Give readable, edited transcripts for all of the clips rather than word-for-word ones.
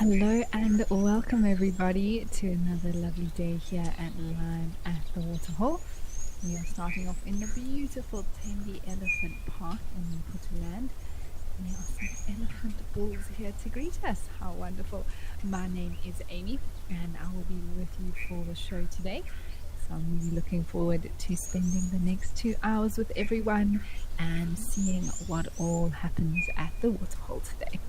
Hello and welcome everybody to another lovely day here at Live at the Waterhole. We are starting off in the beautiful Tendi Elephant Park in Putuland. And there are some elephant bulls here to greet us. How wonderful. My name is Amy and I will be with you for the show today. So I'm really looking forward to spending the next 2 hours with everyone and seeing what all happens at the Waterhole today.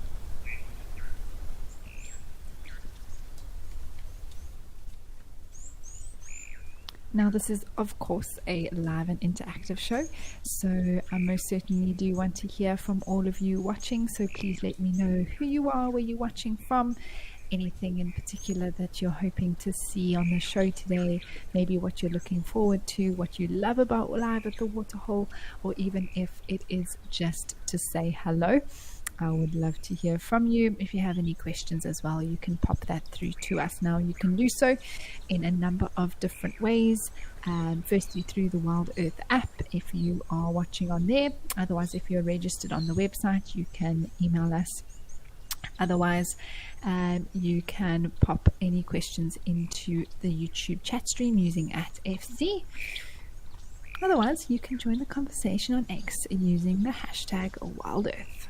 Now, this is, of course, a live and interactive show, so I most certainly do want to hear from all of you watching, so please let me know who you are, where you're watching from, anything in particular that you're hoping to see on the show today, maybe what you're looking forward to, what you love about Live at the Waterhole, or even if it is just to say hello. I would love to hear from you. If you have any questions as well, you can pop that through to us now. You can do so in a number of different ways. Firstly, through the Wild Earth app, if you are watching on there. Otherwise, if you're registered on the website, you can email us. Otherwise, you can pop any questions into the YouTube chat stream using @FC. Otherwise, you can join the conversation on X using the hashtag WildEarth.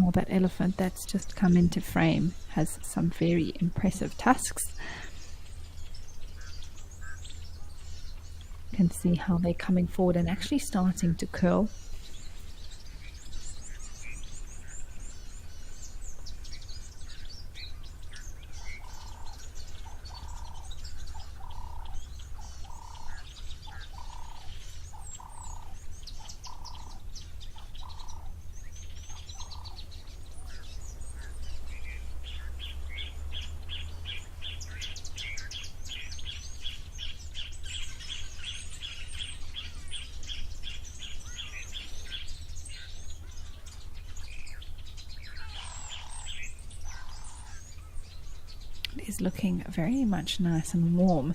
Oh, that elephant that's just come into frame has some very impressive tusks. You can see how they're coming forward and actually starting to curl. Is looking very much nice and warm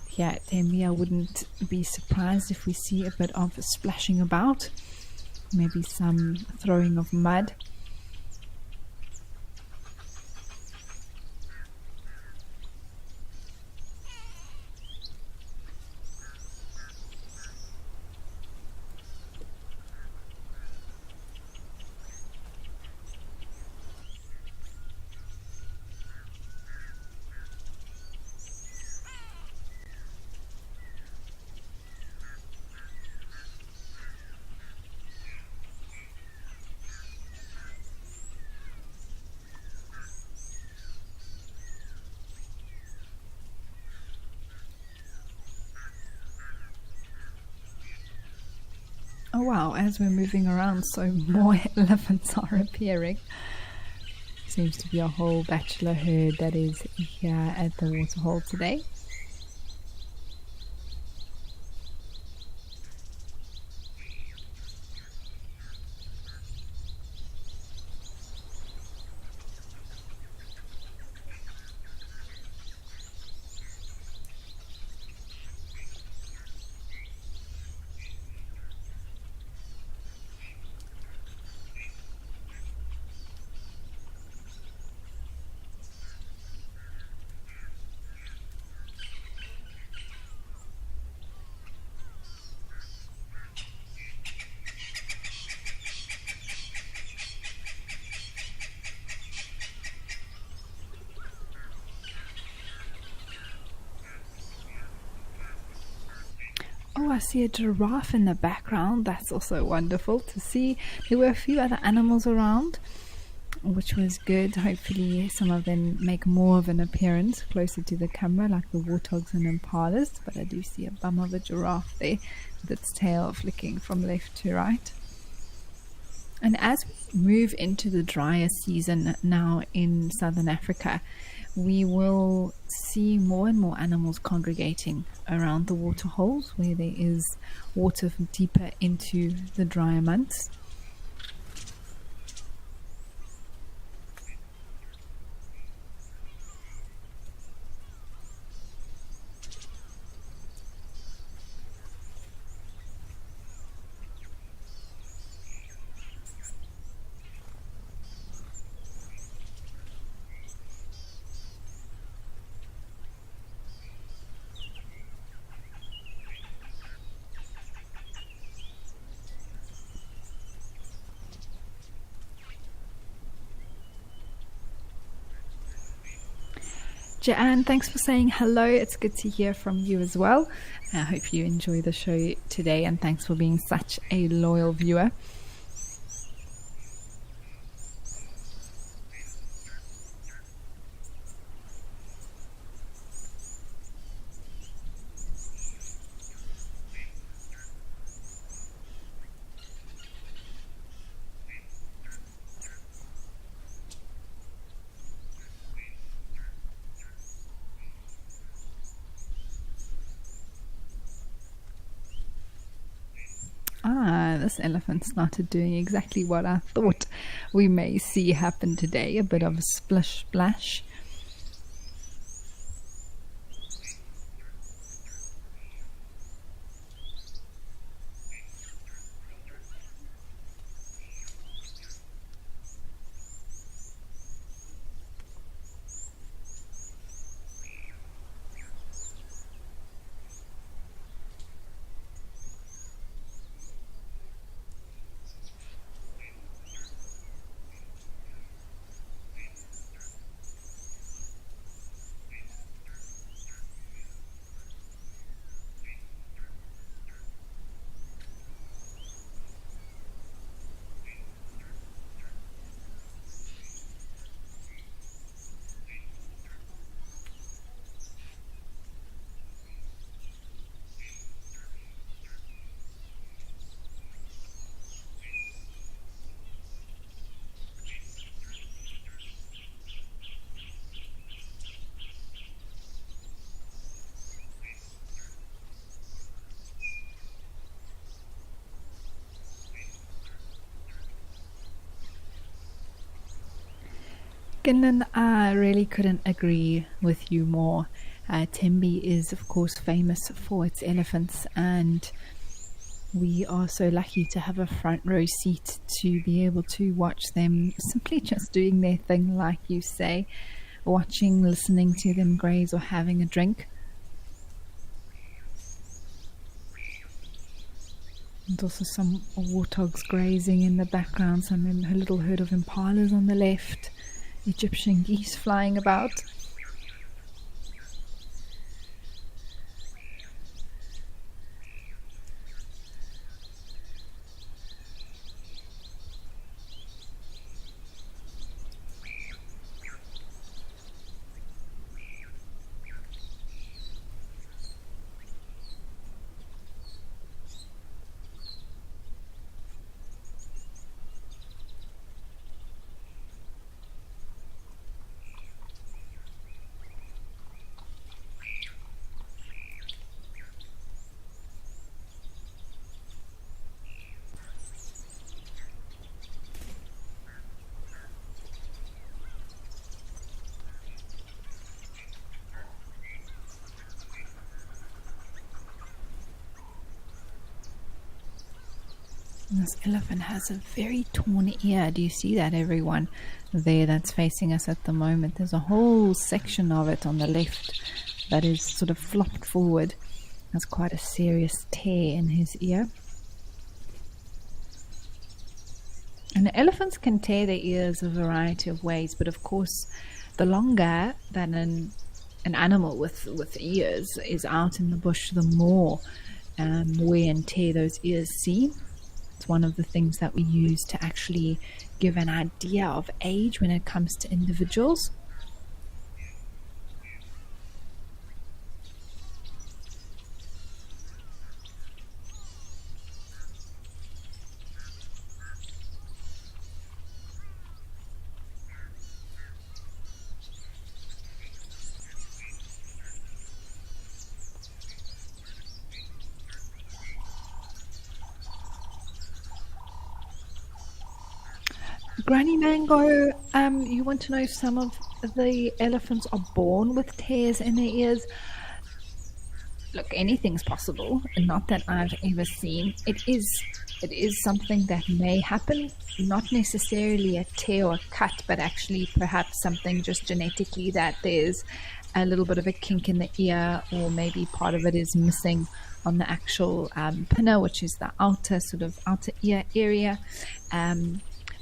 here at Tembi. I wouldn't be surprised if we see a bit of splashing about, maybe some throwing of mud. Oh wow, as we're moving around, so more elephants are appearing. Seems to be a whole bachelor herd that is here at the Waterhole today. Oh, I see a giraffe in the background. That's also wonderful to see. There were a few other animals around, which was good. Hopefully some of them make more of an appearance closer to the camera, like the warthogs and impalas. But I do see a bum of a giraffe there with its tail flicking from left to right. And as we move into the drier season now in southern Africa, we will see more and more animals congregating around the water holes where there is water deeper into the drier months. Jan, thanks for saying hello. It's good to hear from you as well. I hope you enjoy the show today, and thanks for being such a loyal viewer. This elephant started doing exactly what I thought we may see happen today, a bit of a splish splash. Ginnan, I really couldn't agree with you more. Tembe is, of course, famous for its elephants, and we are so lucky to have a front row seat to be able to watch them simply just doing their thing, like you say, watching, listening to them graze or having a drink. There's also some warthogs grazing in the background, a little herd of impalas on the left. Egyptian geese flying about. This elephant has a very torn ear. Do you see that, everyone? There, that's facing us at the moment. There's a whole section of it on the left that is sort of flopped forward. That's quite a serious tear in his ear. And the elephants can tear their ears a variety of ways, but of course, the longer that an animal with ears is out in the bush, the more wear and tear those ears see. It's one of the things that we use to actually give an idea of age when it comes to individuals. Granny Mango, you want to know if some of the elephants are born with tears in their ears? Look, anything's possible, and not that I've ever seen. It is something that may happen, not necessarily a tear or a cut, but actually perhaps something just genetically that there's a little bit of a kink in the ear, or maybe part of it is missing on the actual pinna, which is the outer ear area.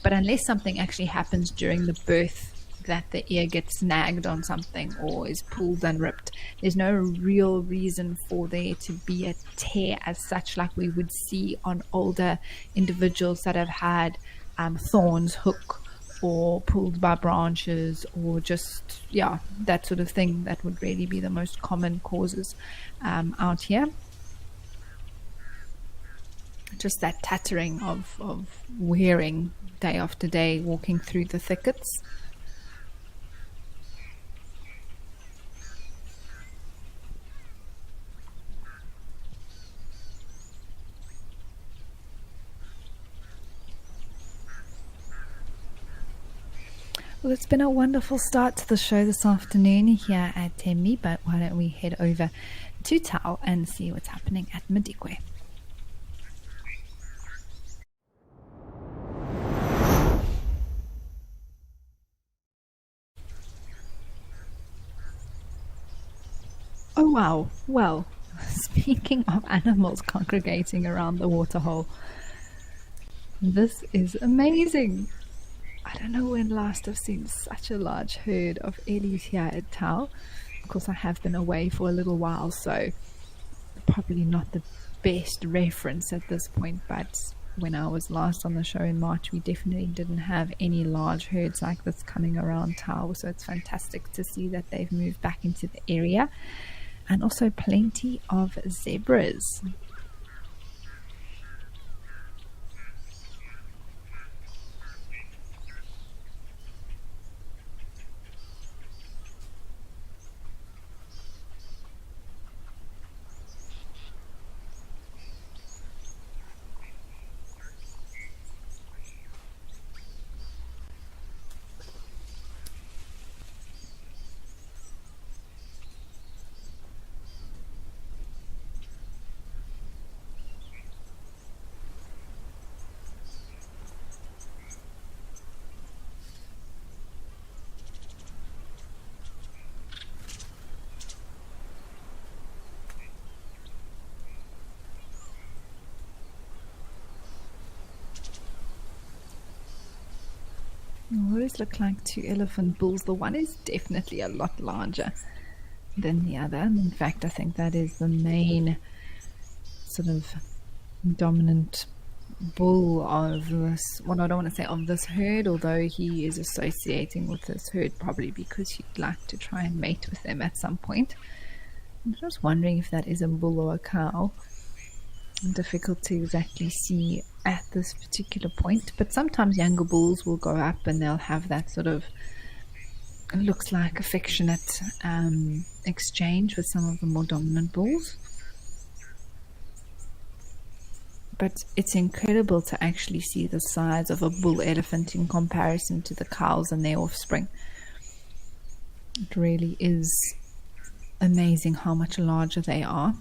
But unless something actually happens during the birth that the ear gets snagged on something or is pulled and ripped. There's no real reason for there to be a tear as such, like we would see on older individuals that have had thorns hook or pulled by branches or just, yeah, that sort of thing. That would really be the most common causes out here. Just that tattering of wearing day after day, walking through the thickets. Well, it's been a wonderful start to the show this afternoon here at Temi, but why don't we head over to Tau and see what's happening at Madikwe. Oh wow, well, speaking of animals congregating around the waterhole, this is amazing. I don't know when last I've seen such a large herd of ellies here at Tau. Of course, I have been away for a little while, so probably not the best reference at this point, but when I was last on the show in March, we definitely didn't have any large herds like this coming around Tau, so it's fantastic to see that they've moved back into the area, and also plenty of zebras. Those look like two elephant bulls. The one is definitely a lot larger than the other. In fact, I think that is the main sort of dominant bull of this. Well, I don't want to say of this herd, although he is associating with this herd probably because he'd like to try and mate with them at some point. I'm just wondering if that is a bull or a cow. Difficult to exactly see at this particular point, but sometimes younger bulls will go up and they'll have that sort of, it looks like, affectionate exchange with some of the more dominant bulls. But it's incredible to actually see the size of a bull elephant in comparison to the cows and their offspring. It really is amazing how much larger they are.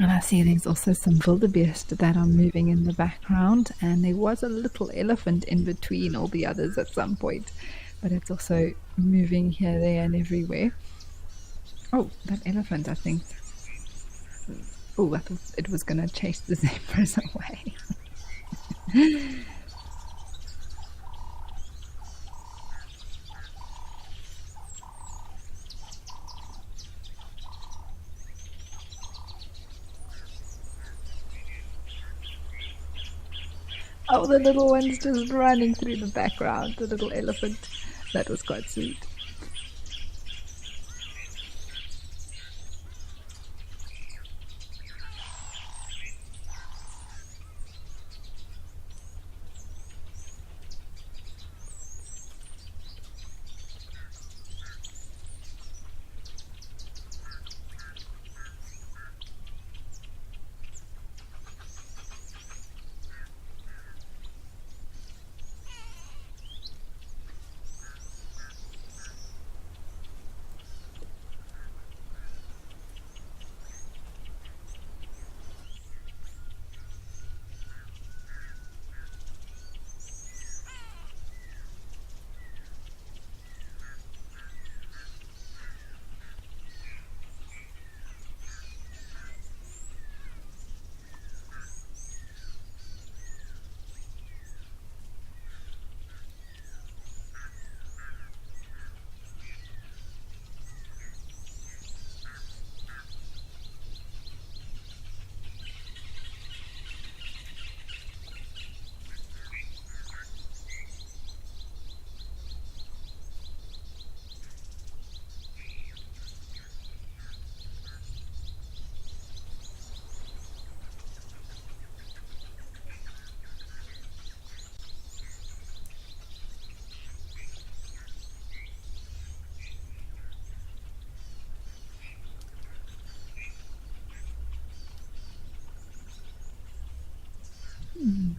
And I see there's also some wildebeest that are moving in the background, and there was a little elephant in between all the others at some point, but it's also moving here, there, and everywhere. Oh, that elephant, I think. Oh, I thought it was going to chase the zebras away. Oh, the little one's just running through the background, the little elephant. That was quite sweet.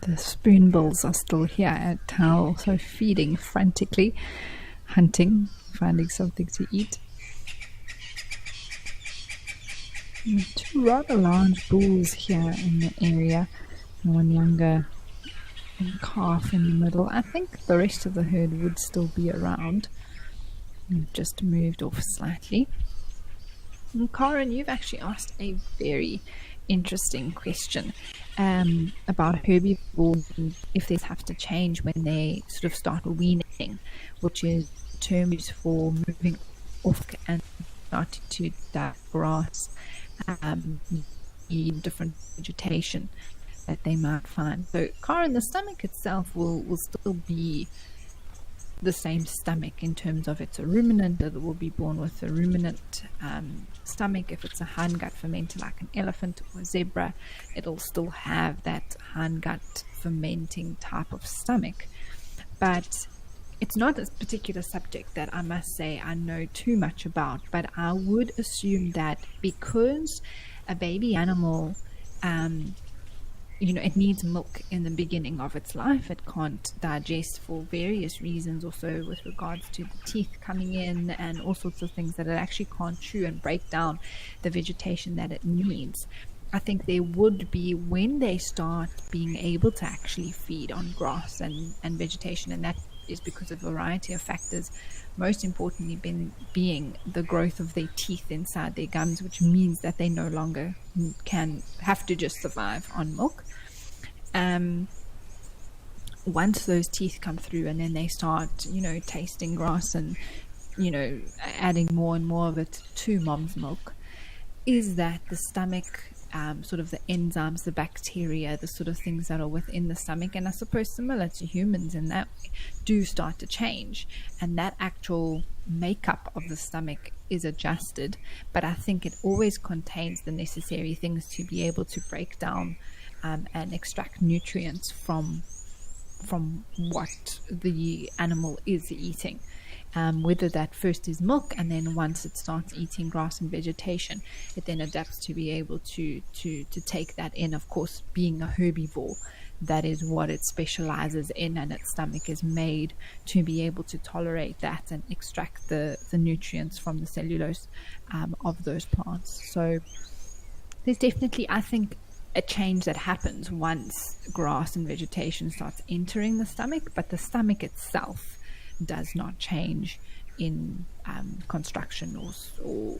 The spoonbills are still here at Tao, also feeding frantically, hunting, finding something to eat. Two rather large bulls here in the area, and one younger calf in the middle. I think the rest of the herd would still be around. We've just moved off slightly. And Karen, you've actually asked a very interesting question about herbivores and if they have to change when they sort of start weaning, which is term used for moving off and starting to die grass, different vegetation that they might find. So, Karen, the stomach itself will still be the same stomach in terms of it's a ruminant. It will be born with a ruminant stomach. If it's a hindgut fermenter like an elephant or a zebra, it'll still have that hindgut fermenting type of stomach. But it's not a particular subject that I must say I know too much about, but I would assume that because a baby animal it needs milk in the beginning of its life. It can't digest for various reasons, also with regards to the teeth coming in and all sorts of things that it actually can't chew and break down the vegetation that it needs. I think there would be, when they start being able to actually feed on grass and vegetation, and that is because of a variety of factors, most importantly being the growth of their teeth inside their gums, which means that they no longer have to just survive on milk. Once those teeth come through and then they start, tasting grass and, adding more and more of it to mom's milk, is that the stomach, sort of the enzymes, the bacteria, the sort of things that are within the stomach, and I suppose similar to humans in that way, do start to change, and that actual makeup of the stomach is adjusted. But I think it always contains the necessary things to be able to break down and extract nutrients from what the animal is eating. Whether that first is milk, and then once it starts eating grass and vegetation, it then adapts to be able to take that in. Of course, being a herbivore, that is what it specializes in, and its stomach is made to be able to tolerate that and extract the nutrients from the cellulose of those plants. So There's definitely, I think, a change that happens once grass and vegetation starts entering the stomach, but the stomach itself does not change in construction or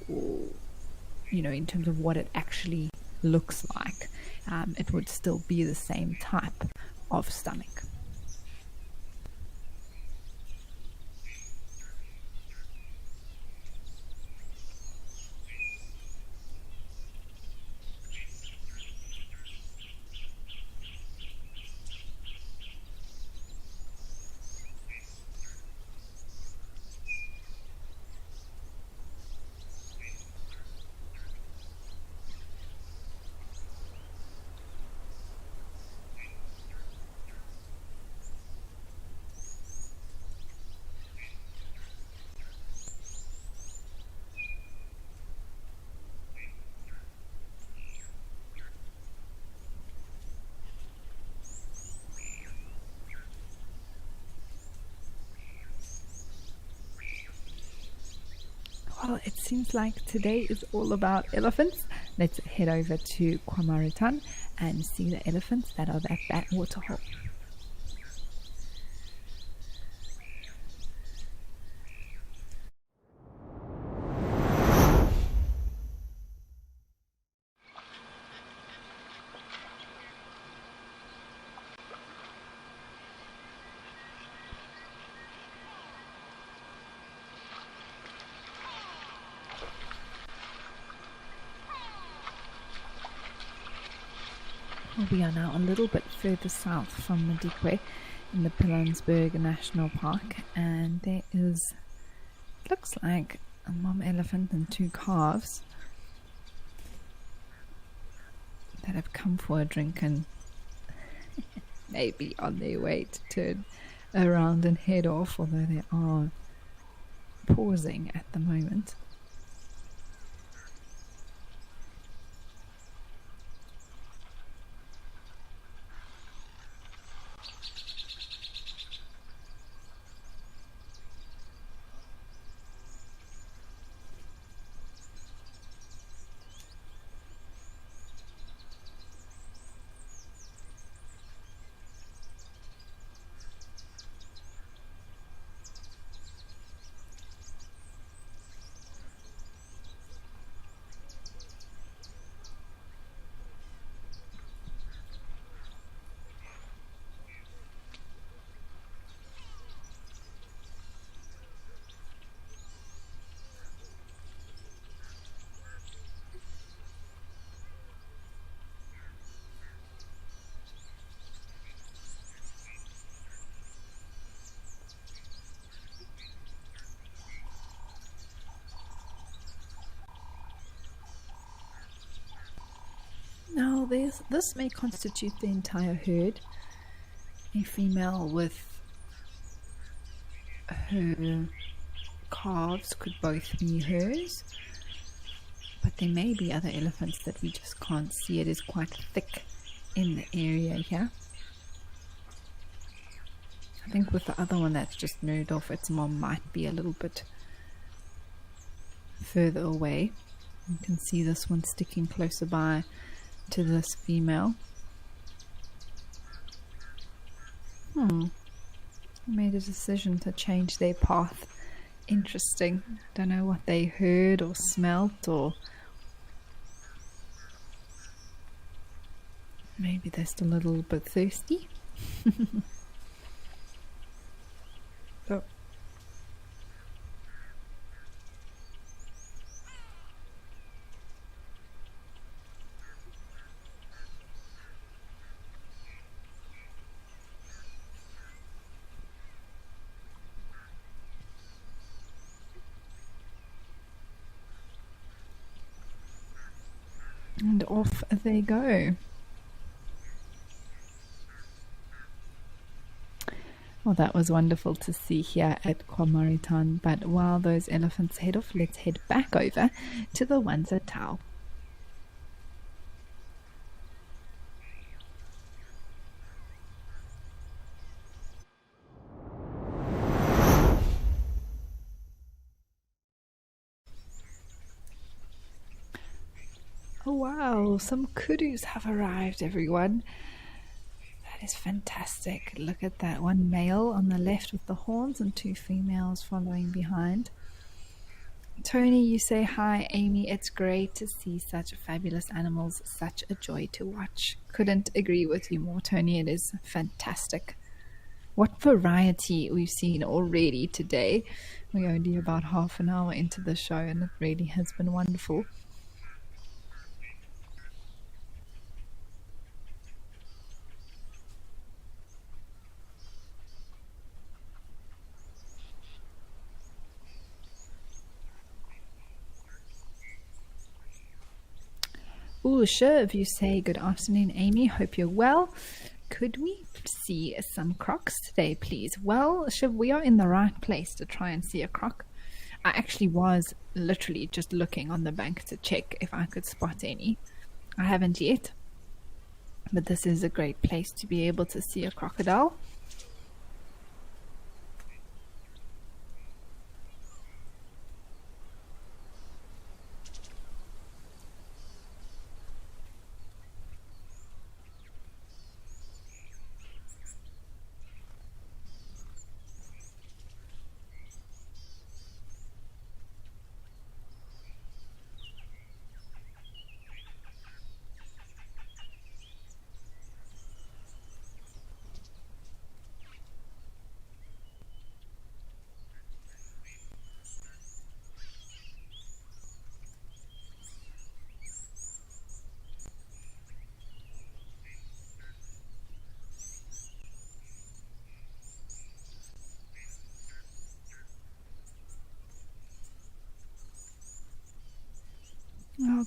in terms of what it actually looks like. It would still be the same type of stomach. Well, it seems like today is all about elephants. Let's head over to Kwamaritan and see the elephants that are at that waterhole. We are now a little bit further south from Madikwe in the Pilanesberg National Park, and there is, looks like, a mom elephant and two calves that have come for a drink and maybe on their way to turn around and head off, although they are pausing at the moment. Now, this may constitute the entire herd. A female with her calves could both be hers, but there may be other elephants that we just can't see. It is quite thick in the area here. I think with the other one that's just moved off, its mom might be a little bit further away. You can see this one sticking closer by to this female. Made a decision to change their path. Interesting. Don't know what they heard or smelt, or maybe they're still a little bit thirsty. Oh. And off they go. Well, that was wonderful to see here at Kwamaritan. But while those elephants head off, let's head back over to the ones at Tau. Wow, some kudus have arrived, everyone. That is fantastic. Look at that. One male on the left with the horns and two females following behind. Tony, you say hi. Amy, it's great to see such fabulous animals. Such a joy to watch. Couldn't agree with you more, Tony. It is fantastic. What variety we've seen already today. We're only about half an hour into the show, and it really has been wonderful. Ooh, Shiv, you say good afternoon, Amy. Hope you're well. Could we see some crocs today, please? Well, Shiv, we are in the right place to try and see a croc. I actually was literally just looking on the bank to check if I could spot any. I haven't yet, but this is a great place to be able to see a crocodile.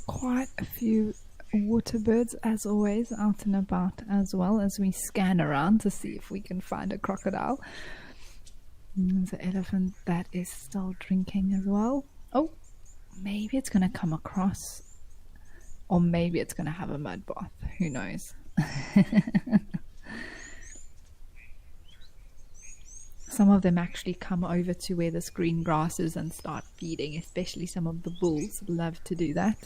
Quite a few water birds, as always, out and about as well as we scan around to see if we can find a crocodile. There's an elephant that is still drinking as well. Oh, maybe it's going to come across, or maybe it's going to have a mud bath. Who knows? Some of them actually come over to where this green grass is and start feeding, especially some of the bulls love to do that.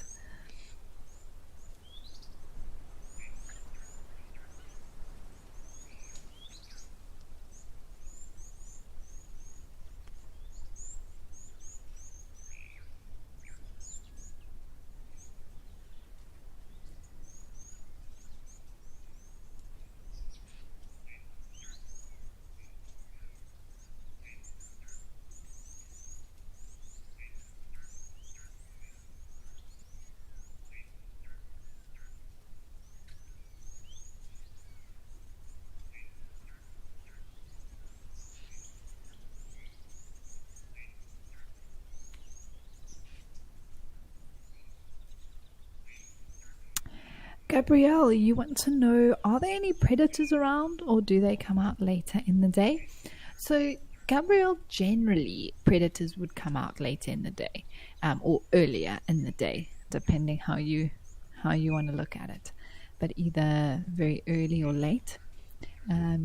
Gabrielle, you want to know, are there any predators around or do they come out later in the day? So, Gabrielle, generally predators would come out later in the day, or earlier in the day, depending how you want to look at it. But either very early or late,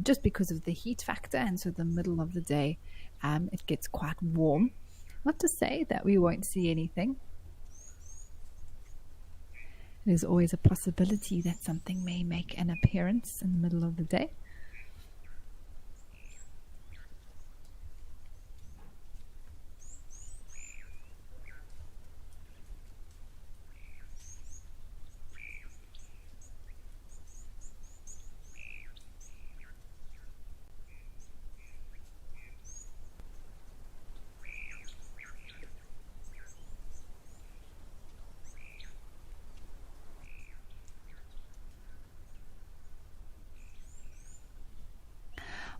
just because of the heat factor, and so the middle of the day, it gets quite warm. Not to say that we won't see anything. There's always a possibility that something may make an appearance in the middle of the day.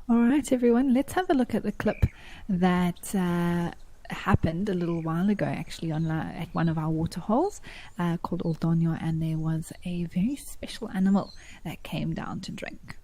All right, everyone, let's have a look at the clip that happened a little while ago, actually, at one of our waterholes called Oldonio, and there was a very special animal that came down to drink.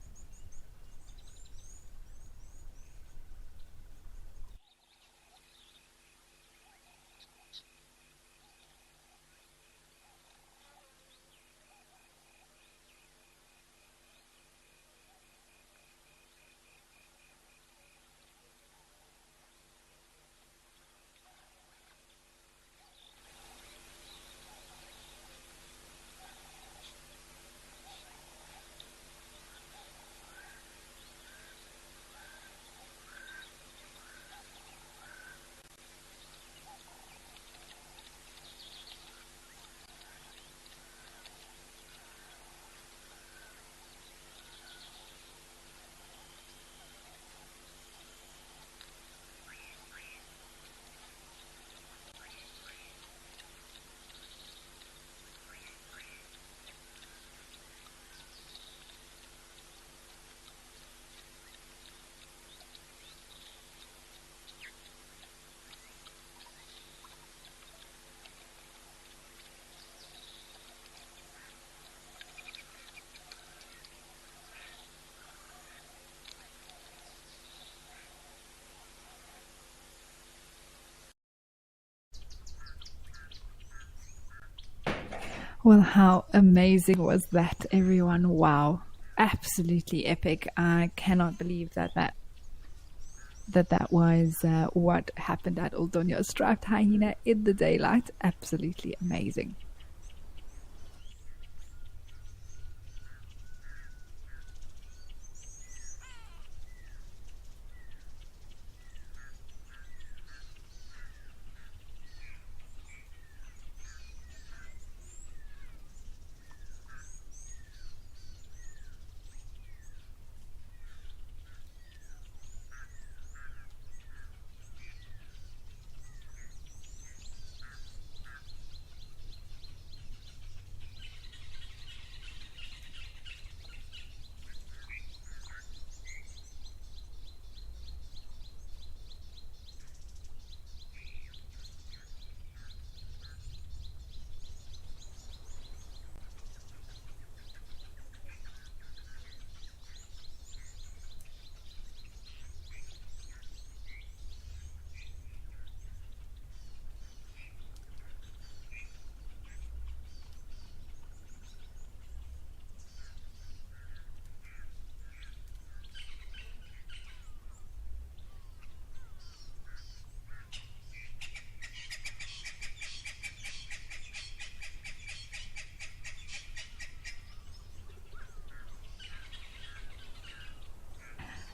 Well, how amazing was that, everyone? Wow. Absolutely epic. I cannot believe that was what happened at Uldonyo. Striped hyena in the daylight. Absolutely amazing.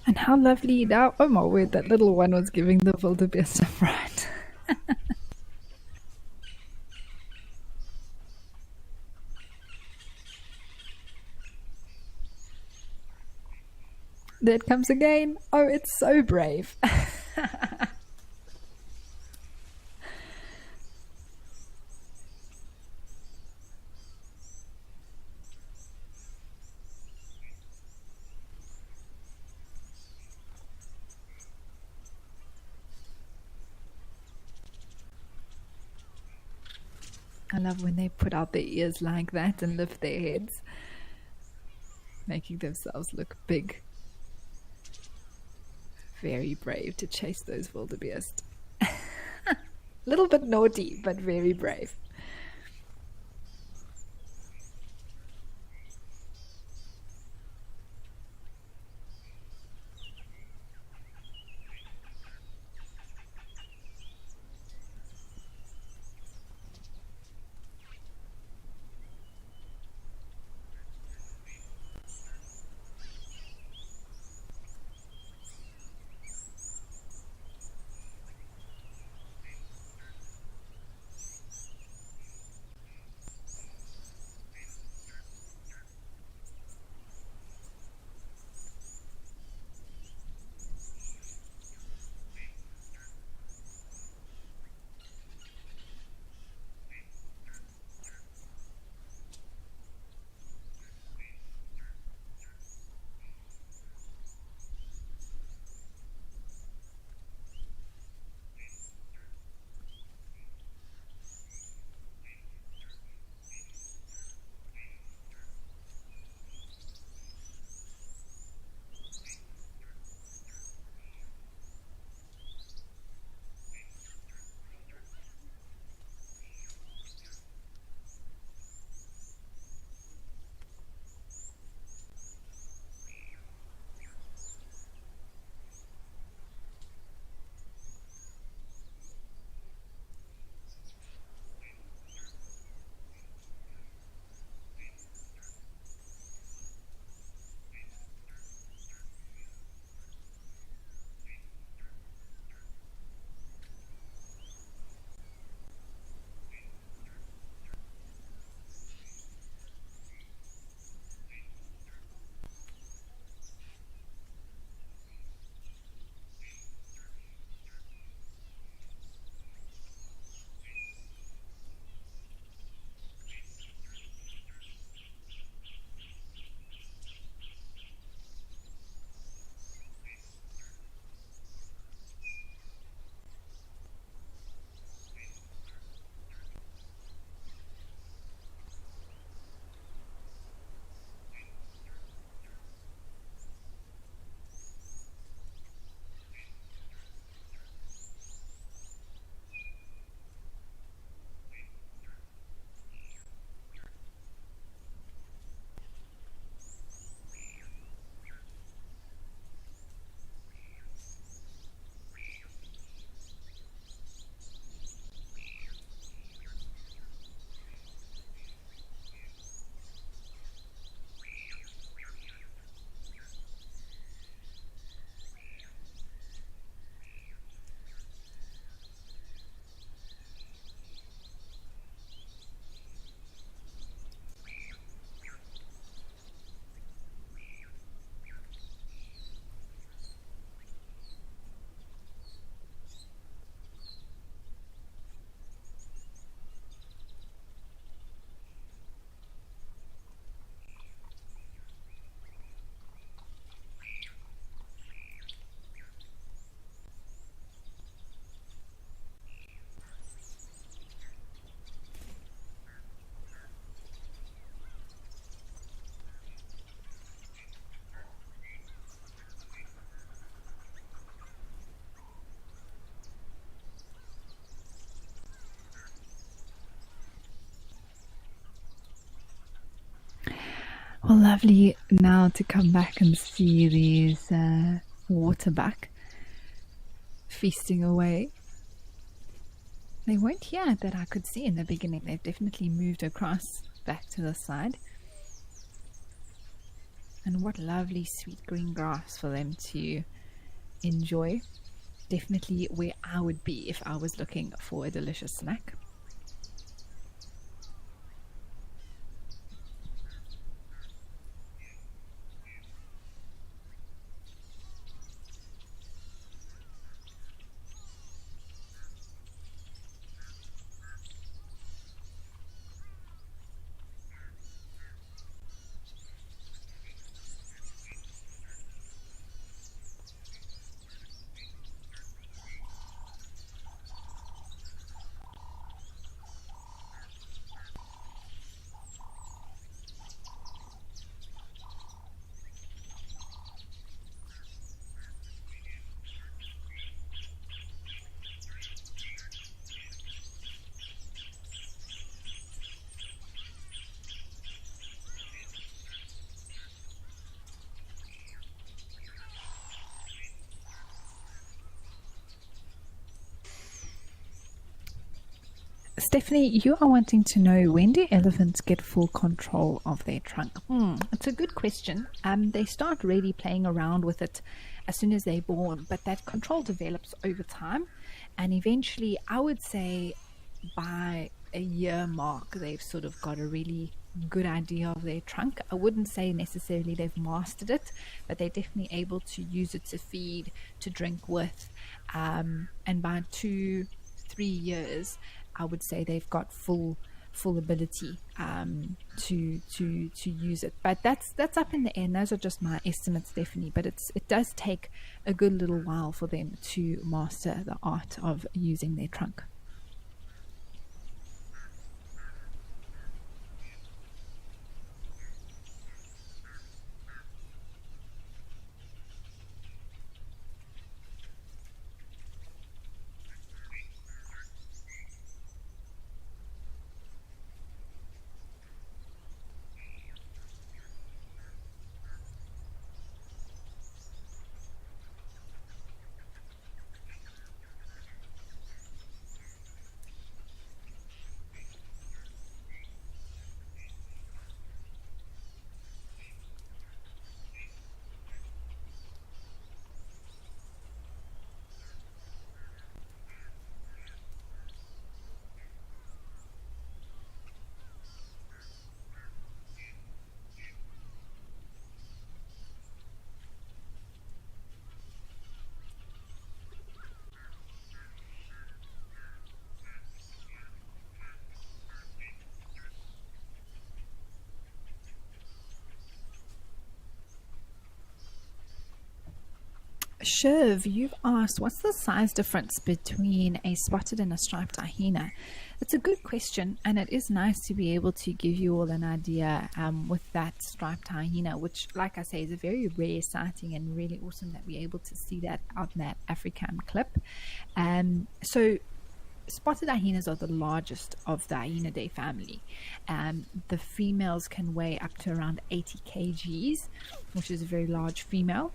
And how lovely now. Oh my word, that little one was giving the wildebeest a fright. There it comes again. Oh, it's so brave. I love when they put out their ears like that and lift their heads, making themselves look big. Very brave to chase those wildebeest. Little bit naughty, but very brave. Well, lovely now to come back and see these waterbuck feasting away. They weren't here that I could see in the beginning. They've definitely moved across back to the side. And what lovely sweet green grass for them to enjoy. Definitely where I would be if I was looking for a delicious snack. Stephanie, you are wanting to know, when do elephants get full control of their trunk? It's a good question. They start really playing around with it as soon as they're born, but that control develops over time. And eventually, I would say by a year mark, they've sort of got a really good idea of their trunk. I wouldn't say necessarily they've mastered it, but they're definitely able to use it to feed, to drink with. And by 2-3 years, I would say they've got full ability to use it. But that's up in the air. And those are just my estimates, definitely. But it does take a good little while for them to master the art of using their trunk. Shiv, you've asked, what's the size difference between a spotted and a striped hyena? It's a good question, and it is nice to be able to give you all an idea with that striped hyena, which, like I say, is a very rare sighting and really awesome that we're able to see that out in that African clip. So spotted hyenas are the largest of the Hyaenidae family. The females can weigh up to around 80 kgs, which is a very large female.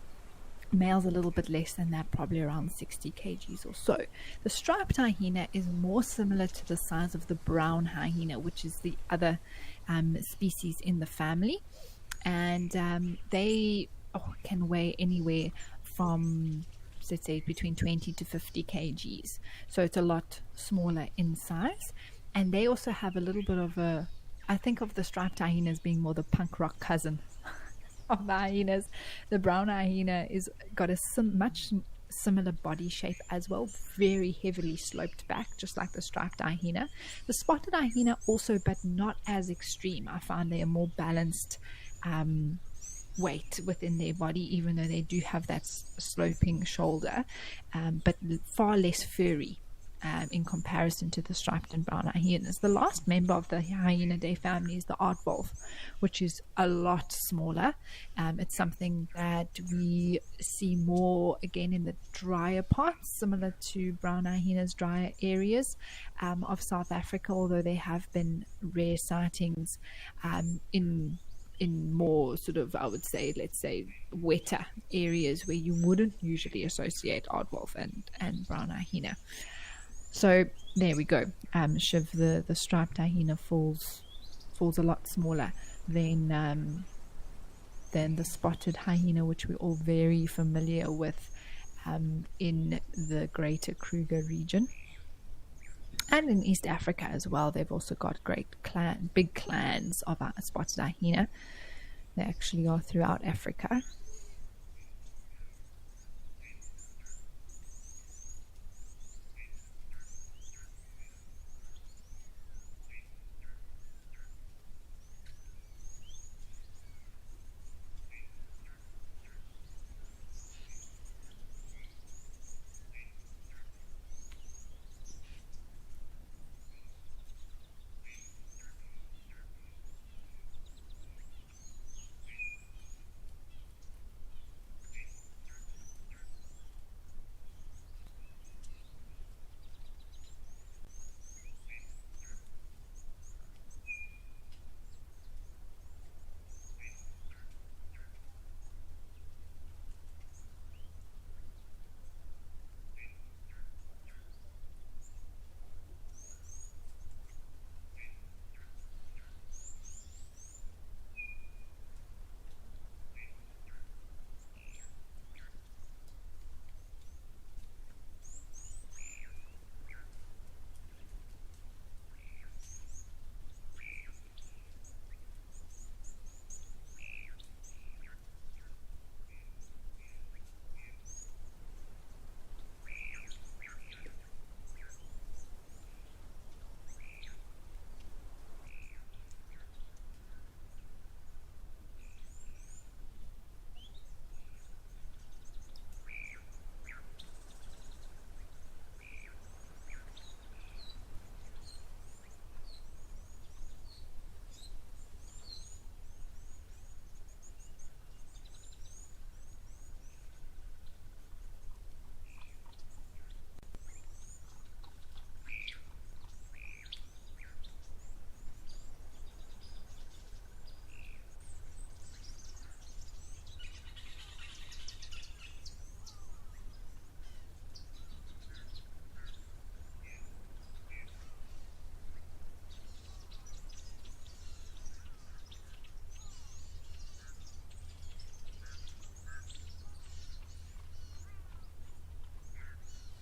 Males a little bit less than that, probably around 60 kgs or so. The striped hyena is more similar to the size of the brown hyena, which is the other species in the family, and they can weigh anywhere from, let's say, between 20 to 50 kgs. So it's a lot smaller in size, and they also have a little bit of a, I think of the striped hyena as being more the punk rock cousin of the hyenas. The brown hyena is got a much similar body shape as well, very heavily sloped back, just like the striped hyena. The spotted hyena also, but not as extreme. I find they are more balanced weight within their body, even though they do have that sloping shoulder, but far less furry in comparison to the striped and brown hyenas. The last member of the Hyaenidae family is the aardwolf, which is a lot smaller. It's something that we see more again in the drier parts, similar to brown hyenas, drier areas of South Africa, although there have been rare sightings in in more sort of, I would say, let's say, wetter areas where you wouldn't usually associate aardwolf and brown hyena. So there we go. Shiv, the striped hyena falls a lot smaller than the spotted hyena, which we're all very familiar with in the greater Kruger region. And in East Africa as well, they've also got big clans of spotted hyena. They actually are throughout Africa.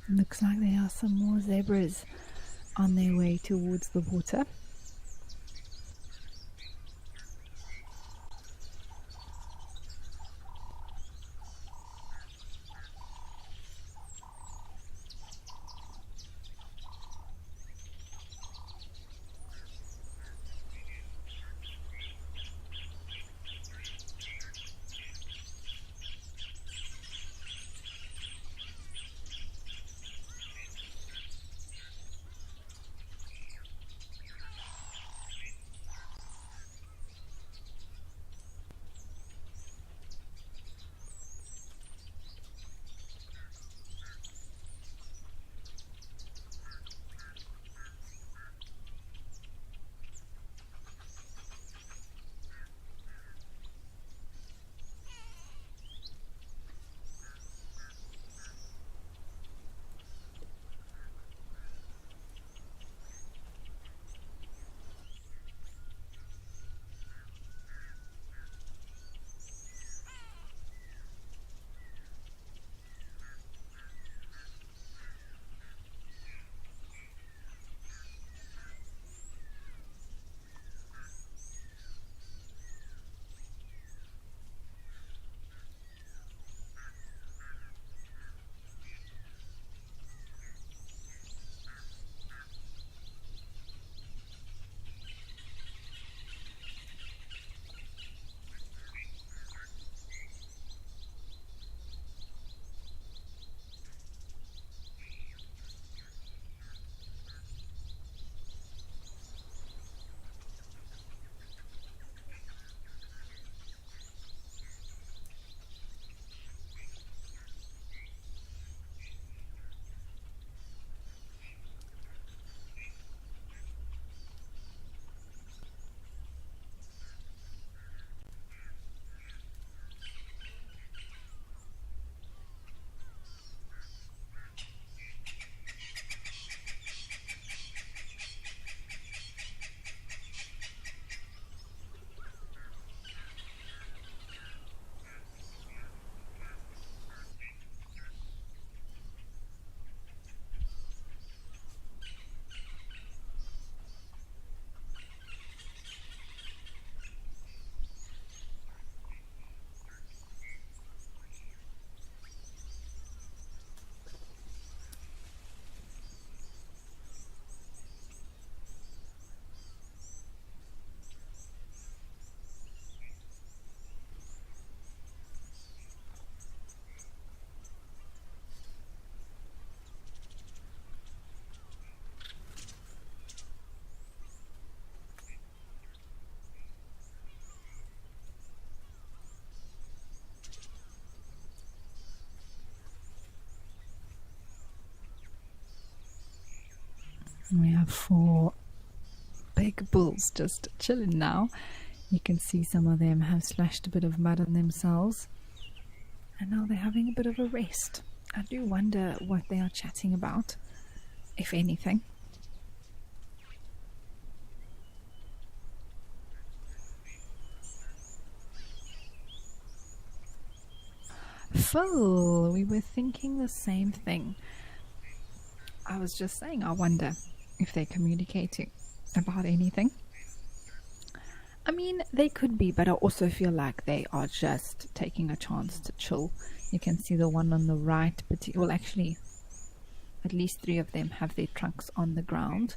Looks like there are some more zebras on their way towards the water. We have 4 big bulls just chilling now. You can see some of them have splashed a bit of mud on themselves, and now they're having a bit of a rest. I do wonder what they are chatting about, if anything. Phil, we were thinking the same thing. I was just saying, I wonder if they're communicating about anything. I mean, they could be, but I also feel like they are just taking a chance to chill. You can see the one on the right, well, actually, at least 3 of them have their trunks on the ground.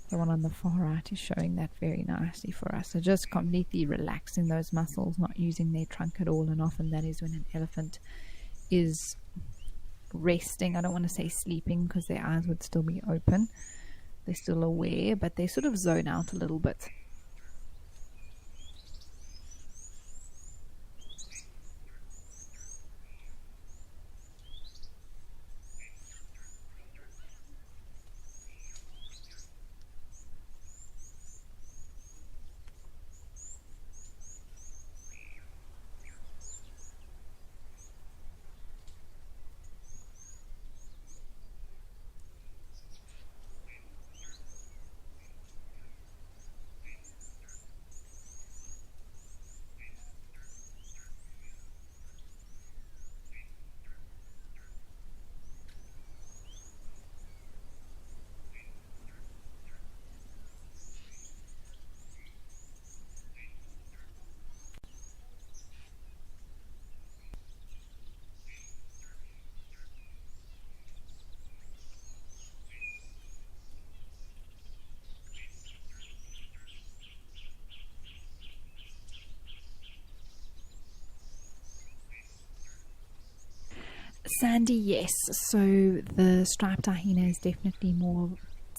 The one on the far right is showing that very nicely for us. So just completely relaxing those muscles, not using their trunk at all. And often that is when an elephant is resting. I don't want to say sleeping because their eyes would still be open. They're still aware, but they sort of zone out a little bit. Sandy, yes. So the striped hyena is definitely more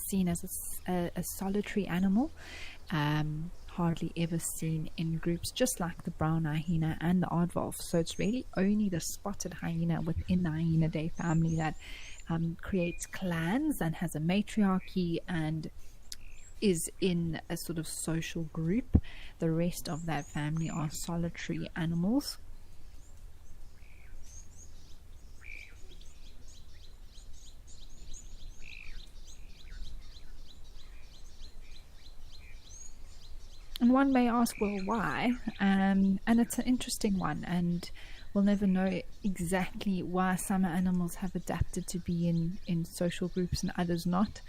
seen as a solitary animal, hardly ever seen in groups, just like the brown hyena and the aardwolf. So it's really only the spotted hyena within the hyenidae family that creates clans and has a matriarchy and is in a sort of social group. The rest of that family are solitary animals. And one may ask, well, why? And it's an interesting one, and we'll never know exactly why some animals have adapted to be in social groups and others not.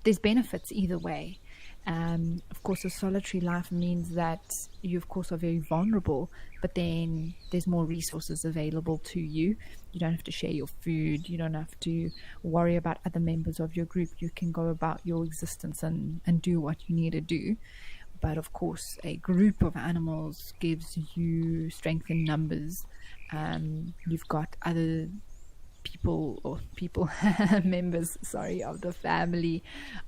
There's benefits either way. Of course, a solitary life means that you, of course, are very vulnerable, but then there's more resources available to you. You don't have to share your food. You don't have to worry about other members of your group. You can go about your existence and do what you need to do. But of course, a group of animals gives you strength in numbers. You've got other people members, sorry, of the family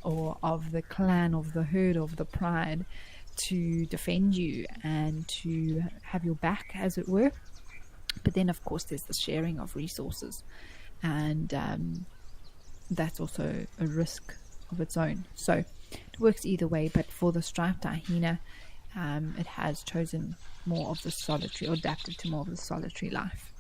or of the clan, of the herd, of the pride, to defend you and to have your back, as it were. But then, of course, there's the sharing of resources, and that's also a risk of its own. So it works either way, but for the striped hyena, it has chosen more of the solitary, or adapted to more of the solitary life.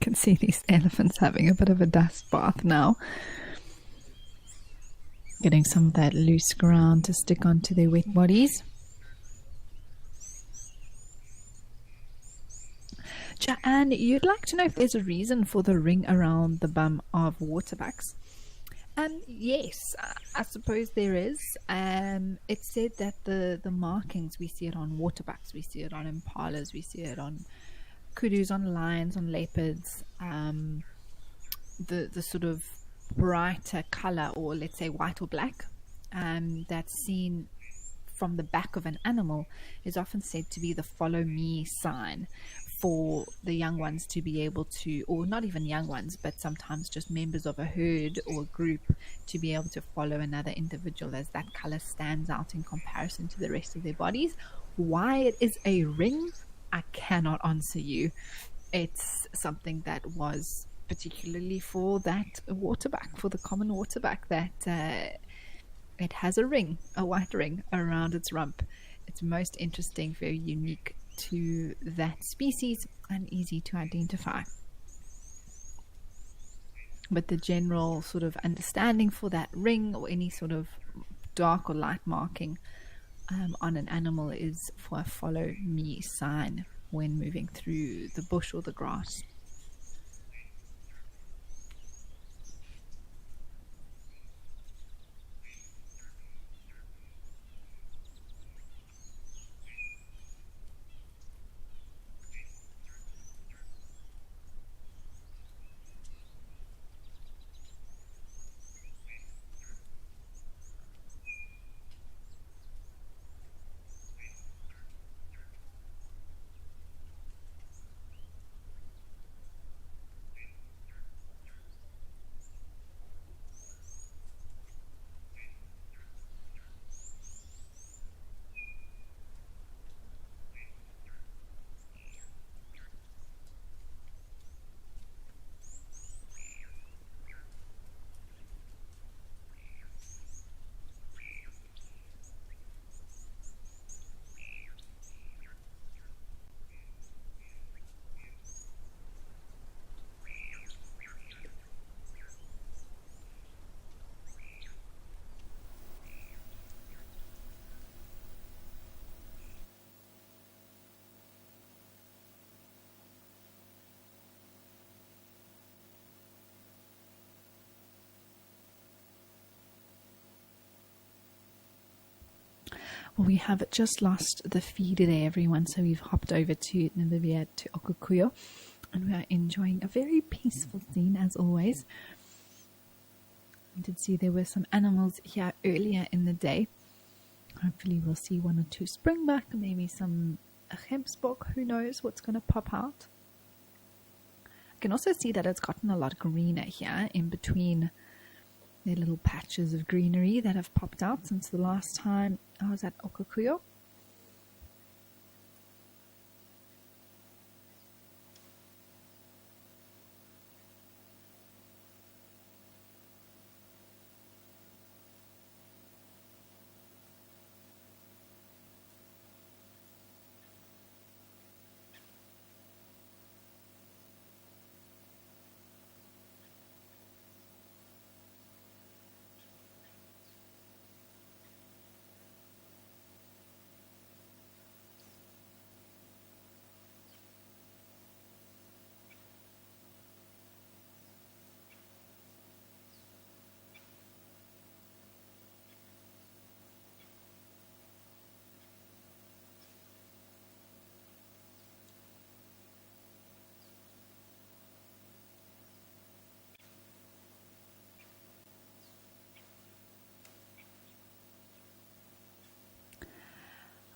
can see these elephants having a bit of a dust bath now. Getting some of that loose ground to stick onto their wet bodies. Joanne, you'd like to know if there's a reason for the ring around the bum of waterbucks? Yes, I suppose there is. It's said that the markings, we see it on waterbucks, we see it on impalas, we see it on kudus, on lions, on leopards. The sort of brighter color, or let's say white or black, that's seen from the back of an animal is often said to be the follow me sign for the young ones to be able to, or not even young ones, but sometimes just members of a herd or a group to be able to follow another individual, as that color stands out in comparison to the rest of their bodies. Why it is a ring, I cannot answer you. It's something that was particularly for that waterbuck, for the common waterbuck, that it has a ring, a white ring around its rump. It's most interesting, very unique to that species and easy to identify. But the general sort of understanding for that ring or any sort of dark or light marking on an animal is for a follow me sign when moving through the bush or the grass. Well, we have just lost the feed there, everyone, so we've hopped over to Namibia, to Okukuyo, and we are enjoying a very peaceful scene as always. I did see there were some animals here earlier in the day. Hopefully we'll see one or two springbuck, maybe some gemsbok, who knows what's going to pop out. I can also see that it's gotten a lot greener here in between the little patches of greenery that have popped out since the last time I was at Okukuyo.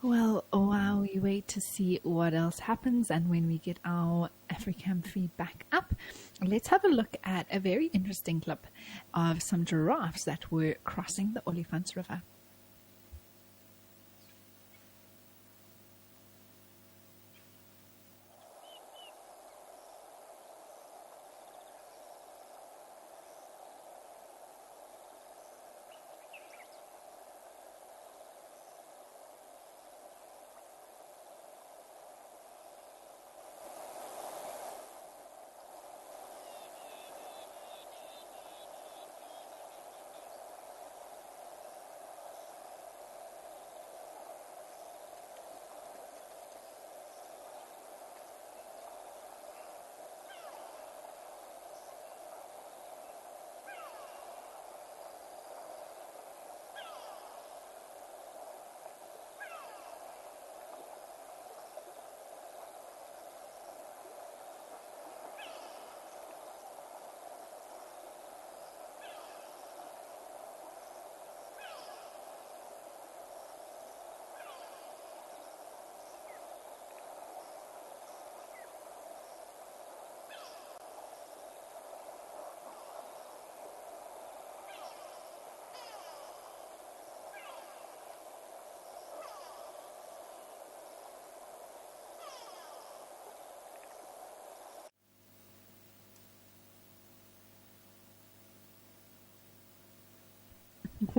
Well, while we wait to see what else happens and when we get our Africam feedback up, let's have a look at a very interesting clip of some giraffes that were crossing the Olifants River.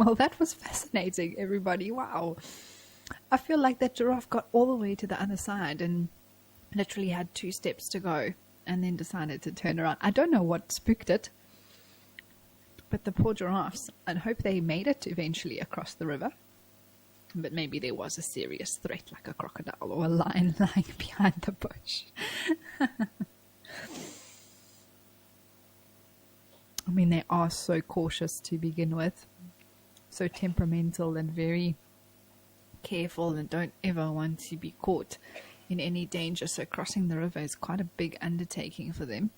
Well, that was fascinating, everybody. Wow. I feel like that giraffe got all the way to the other side and literally had 2 steps to go and then decided to turn around. I don't know what spooked it, but the poor giraffes, I hope they made it eventually across the river. But maybe there was a serious threat like a crocodile or a lion lying behind the bush. I mean, they are so cautious to begin with, so temperamental and very careful, and don't ever want to be caught in any danger. So crossing the river is quite a big undertaking for them.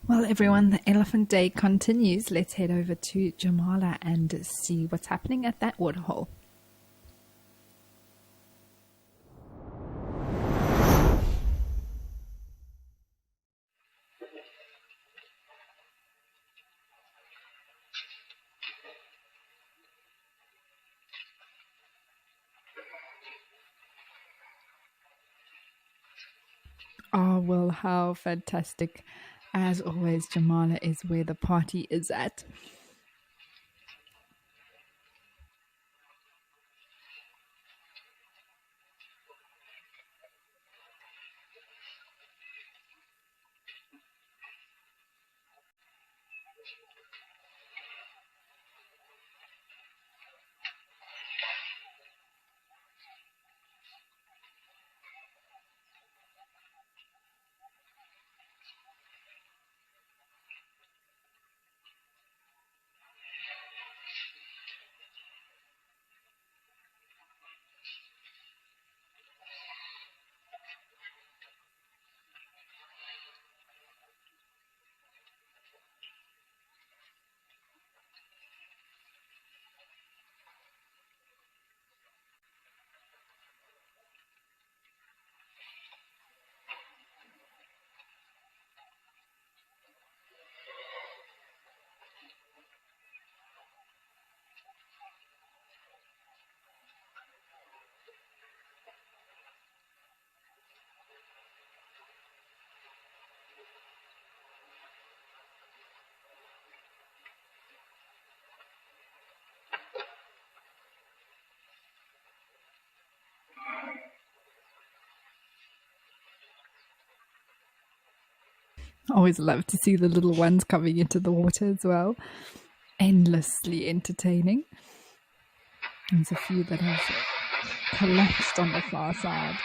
Well, everyone, the elephant day continues. Let's head over to Jamala and see what's happening at that waterhole. Oh, well, how fantastic. As always, Jamala is where the party is at. Always love to see the little ones coming into the water as well. Endlessly entertaining. There's a few that have collapsed on the far side.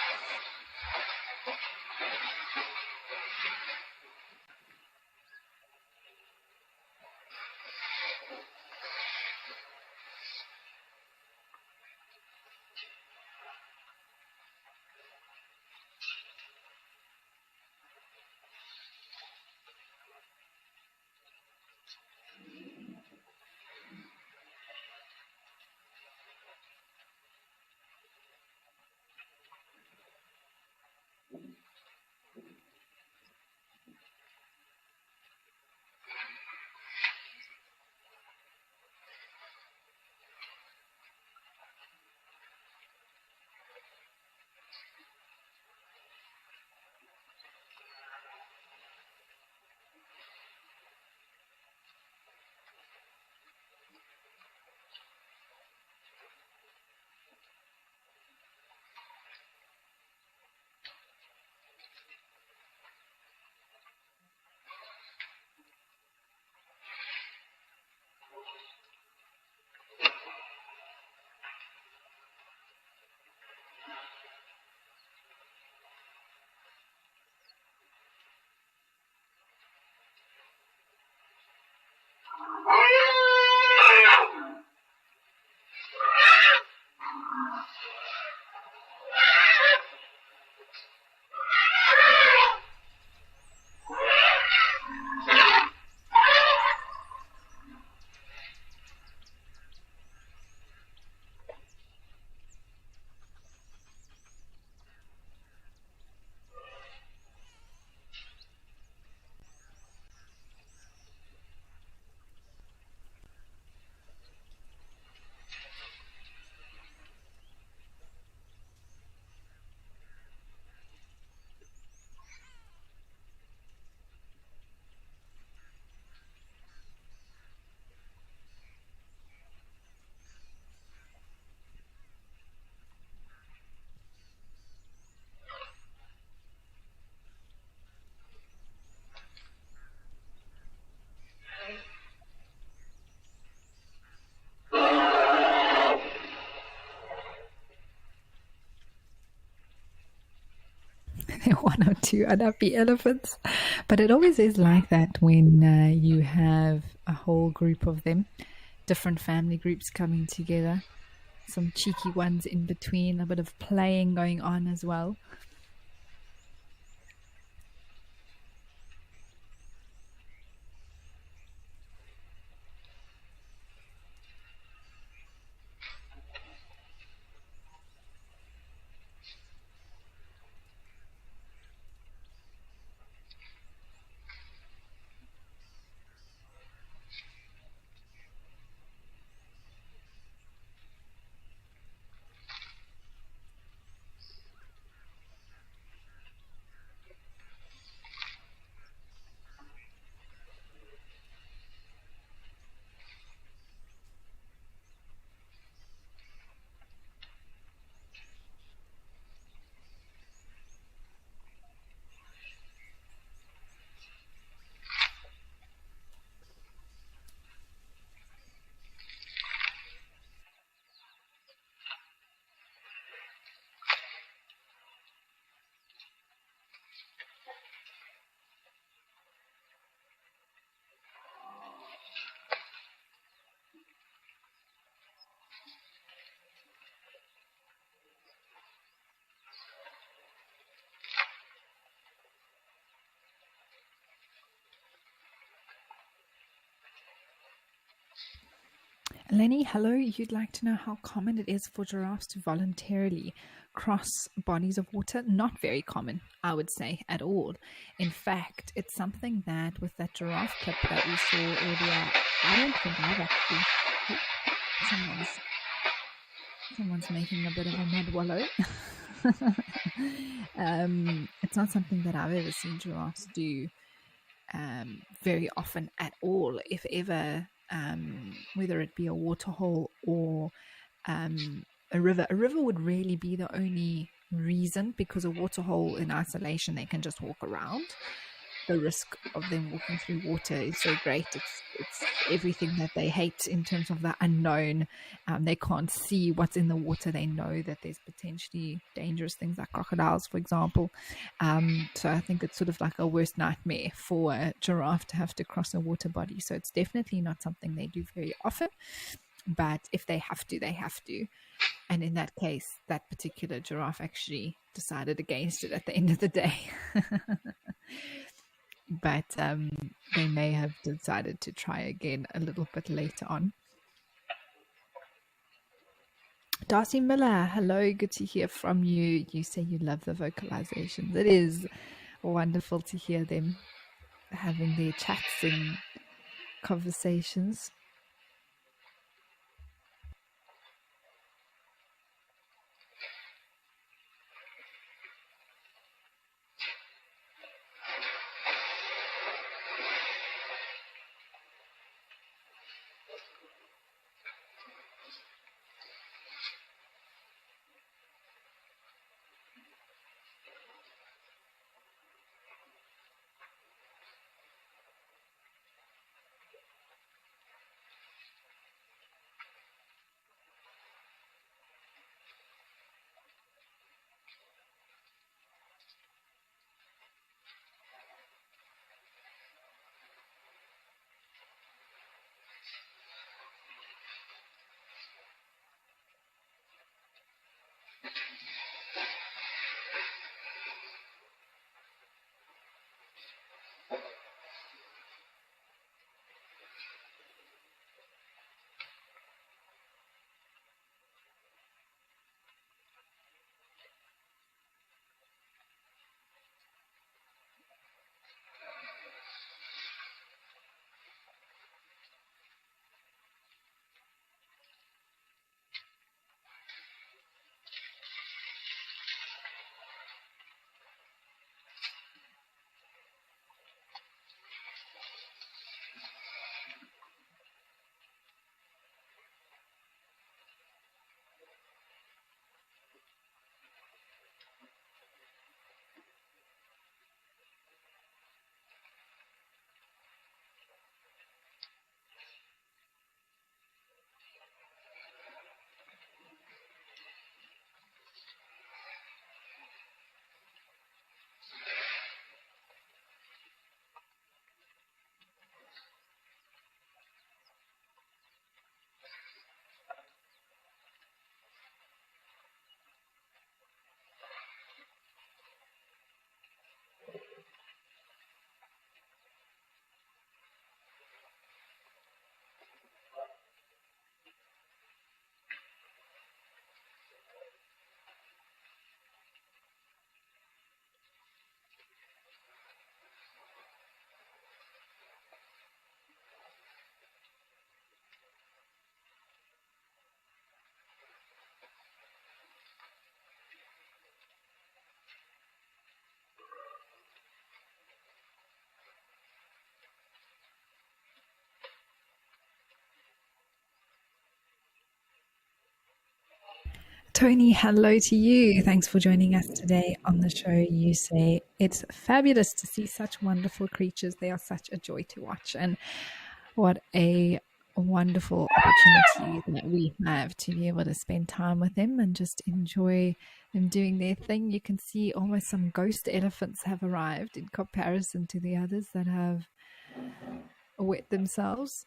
One or two unhappy elephants. But it always is like that when you have a whole group of them, different family groups coming together, some cheeky ones in between, a bit of playing going on as well. Lenny, hello. You'd like to know how common it is for giraffes to voluntarily cross bodies of water? Not very common, I would say, at all. In fact, it's something that with that giraffe clip that we saw earlier, I don't think I've actually... Someone's making a bit of a mud wallow. It's not something that I've ever seen giraffes do very often at all, if ever. Whether it be a waterhole or a river. A river would really be the only reason, because a waterhole in isolation, they can just walk around. The risk of them walking through water is so great. It's everything that they hate in terms of the unknown. They can't see what's in the water. They know that there's potentially dangerous things like crocodiles, for example. So I think it's sort of like a worst nightmare for a giraffe to have to cross a water body. So it's definitely not something they do very often. But if they have to, they have to. And in that case, that particular giraffe actually decided against it at the end of the day. But they may have decided to try again a little bit later on. Darcy Miller, hello, good to hear from you. You say you love the vocalizations. It is wonderful to hear them having their chats and conversations. Tony, hello to you. Thanks for joining us today on the show. You say it's fabulous to see such wonderful creatures. They are such a joy to watch, and what a wonderful opportunity that we have to be able to spend time with them and just enjoy them doing their thing. You can see almost some ghost elephants have arrived in comparison to the others that have wet themselves.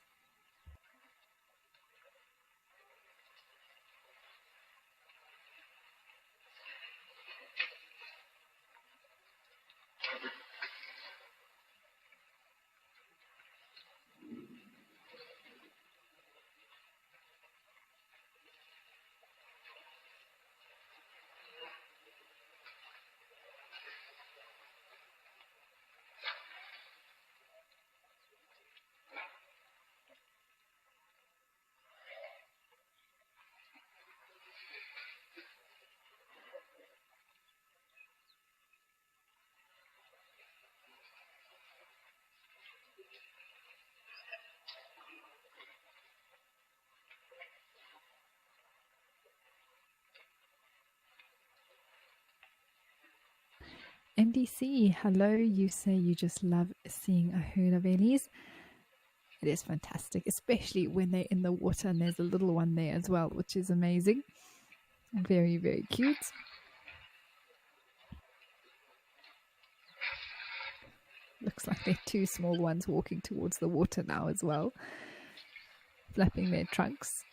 MDC, hello. You say you just love seeing a herd of ellies. It is fantastic, especially when they're in the water and there's a little one there as well, which is amazing. Very, very cute. Looks like they're two small ones walking towards the water now as well, flapping their trunks.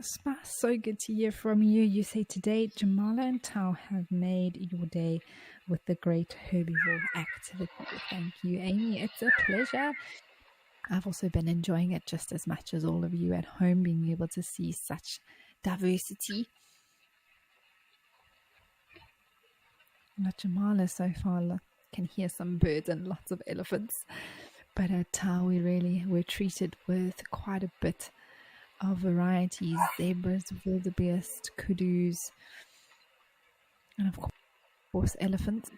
Spa, so good to hear from you. You say today Jamala and Tao have made your day with the great herbivore activity. Thank you, Amy. It's a pleasure. I've also been enjoying it just as much as all of you at home, being able to see such diversity. But Jamala so far can hear some birds and lots of elephants. But at Tao, we're treated with quite a bit of varieties: zebras, wildebeest, kudus, and of course elephants.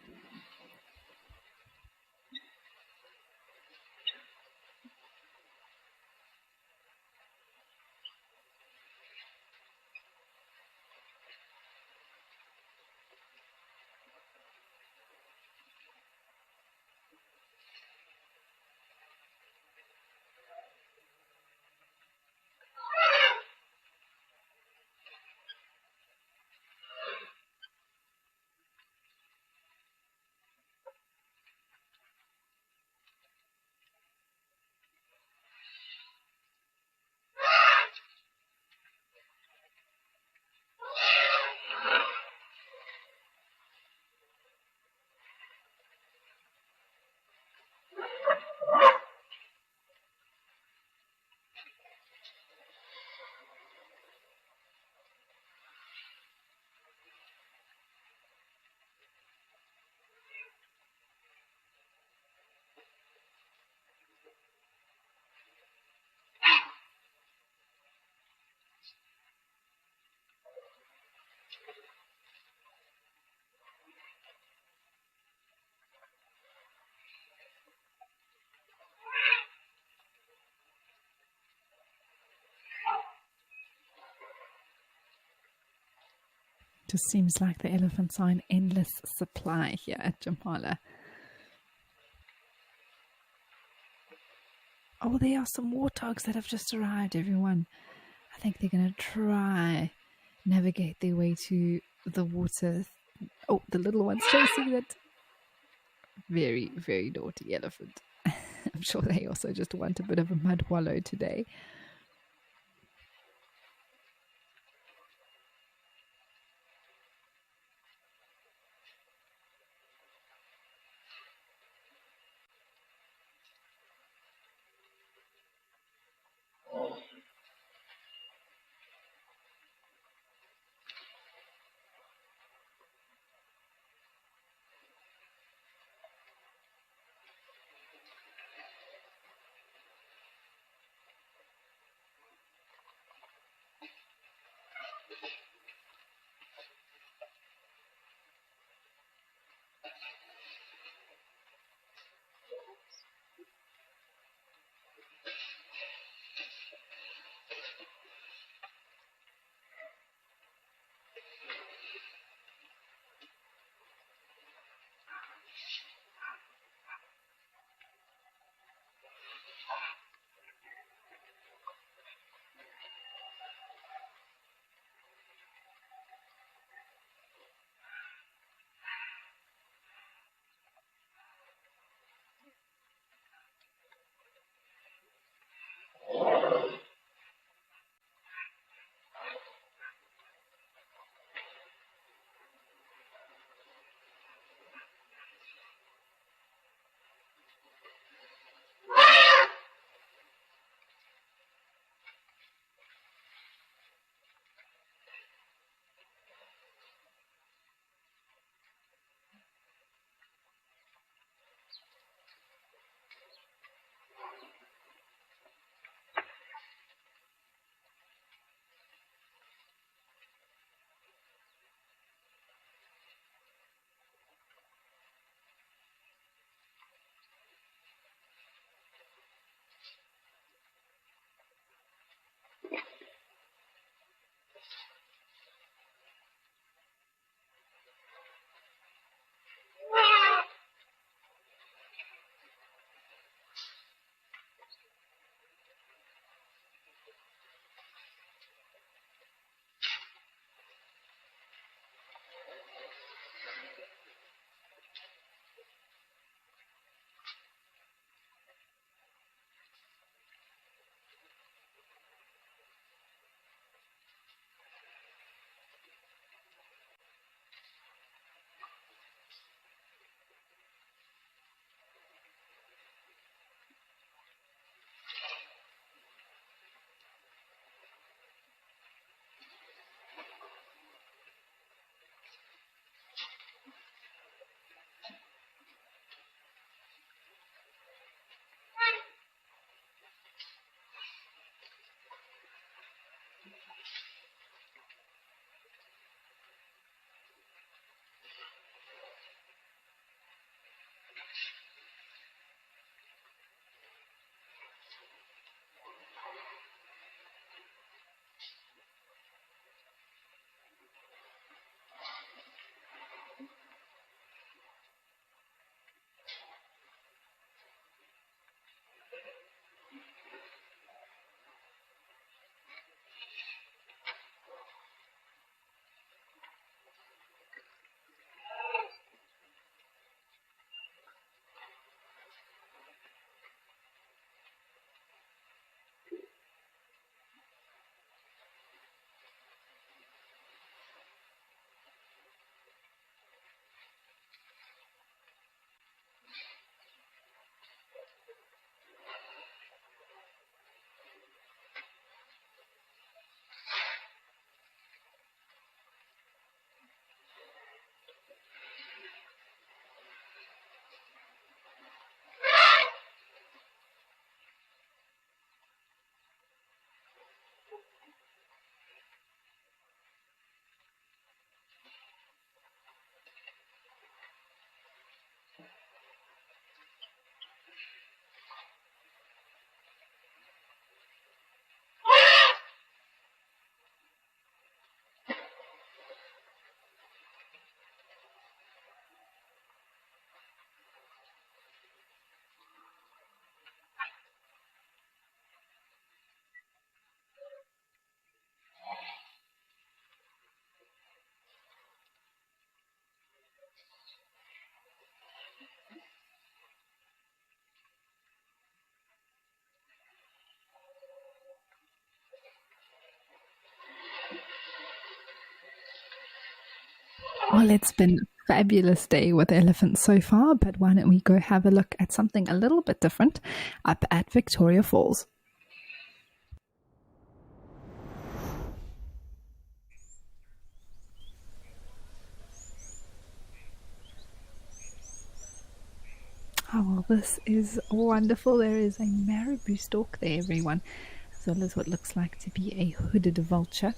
Just seems like the elephants are in endless supply here at Jamala. Oh, there are some warthogs that have just arrived, everyone. I think they're going to try navigate their way to the water. Oh, the little one's chasing it. Very, very naughty elephant. I'm sure they also just want a bit of a mud wallow today. Well, it's been a fabulous day with elephants so far, but why don't we go have a look at something a little bit different up at Victoria Falls? Oh, well, this is wonderful. There is a marabou stork there, everyone, as well as what looks like to be a hooded vulture.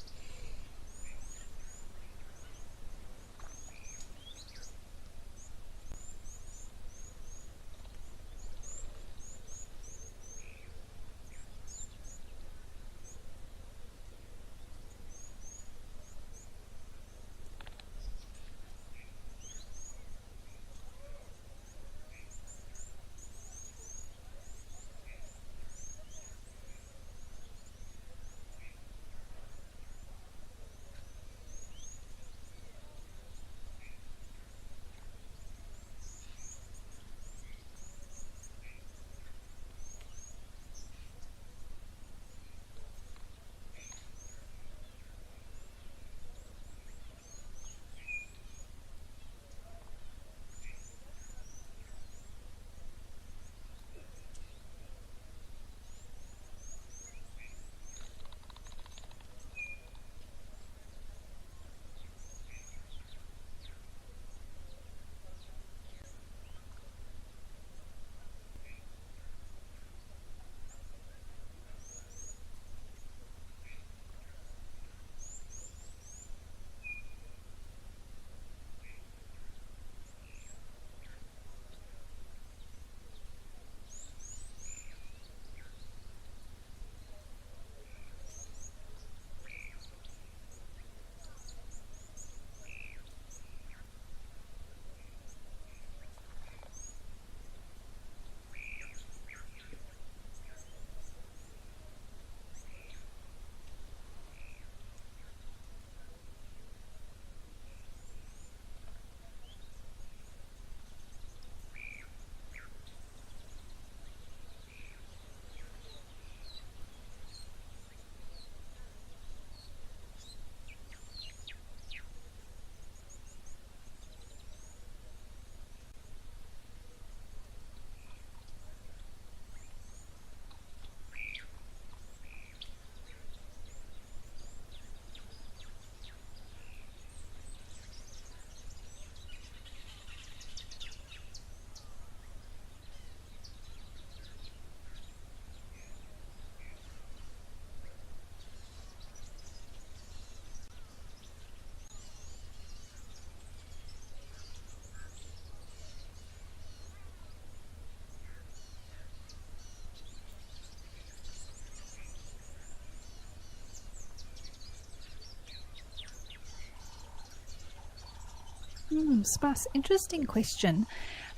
Spas, interesting question,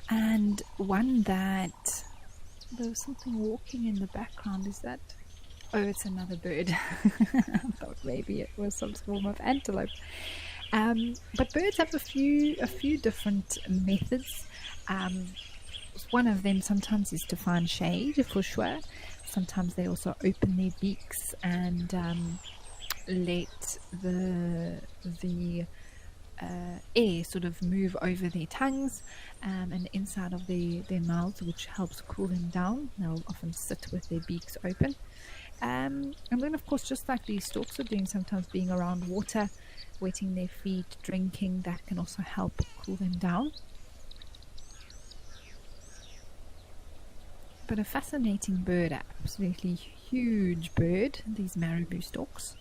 and one that there was something walking in the background. Is that? Oh, it's another bird. I thought maybe it was some form of antelope. But birds have a few different methods. Um, One of them sometimes is to find shade, for sure. Sometimes they also open their beaks and let the air sort of move over their tongues and inside of their mouths, which helps cool them down. They'll often sit with their beaks open. And then, of course, just like these storks are doing, sometimes being around water, wetting their feet, drinking, that can also help cool them down. But a fascinating bird, absolutely huge bird, these marabou storks.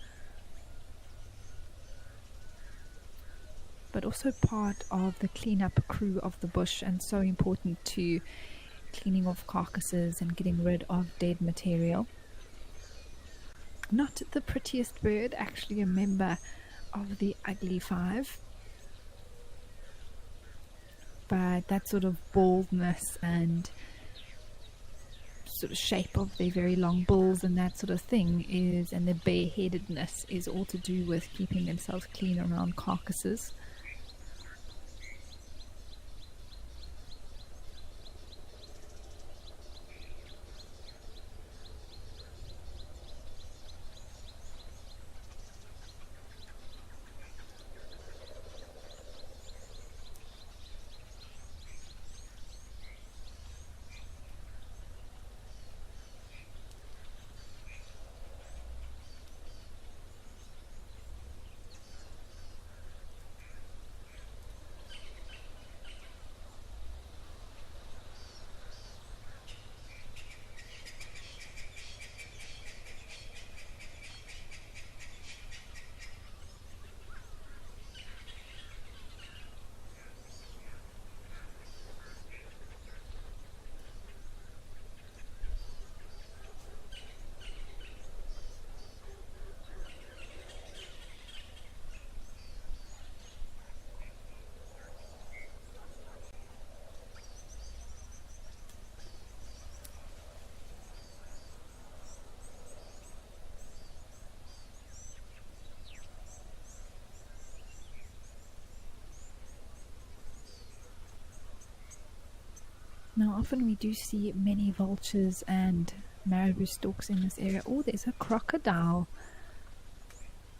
But also part of the cleanup crew of the bush, and so important to cleaning off carcasses and getting rid of dead material. Not the prettiest bird, actually a member of the ugly five, but that sort of baldness and sort of shape of their very long bills and that sort of thing is, and the bareheadedness is all to do with keeping themselves clean around carcasses. Now, often we do see many vultures and marabou storks in this area. Oh, there's a crocodile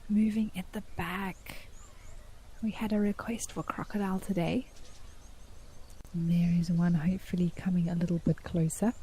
moving at the back. We had a request for crocodile today. And there is one hopefully coming a little bit closer.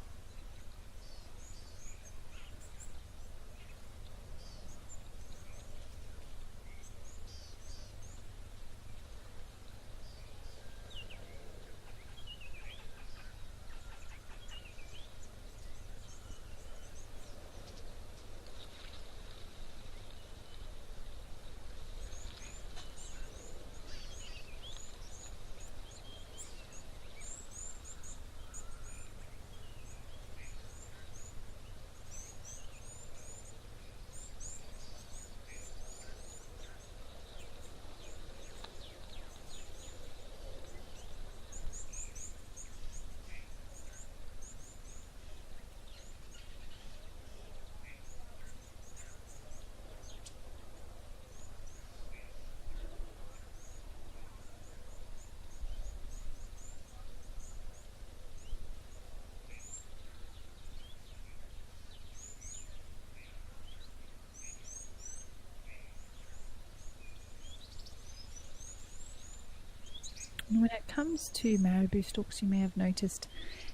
When it comes to marabou storks, you may have noticed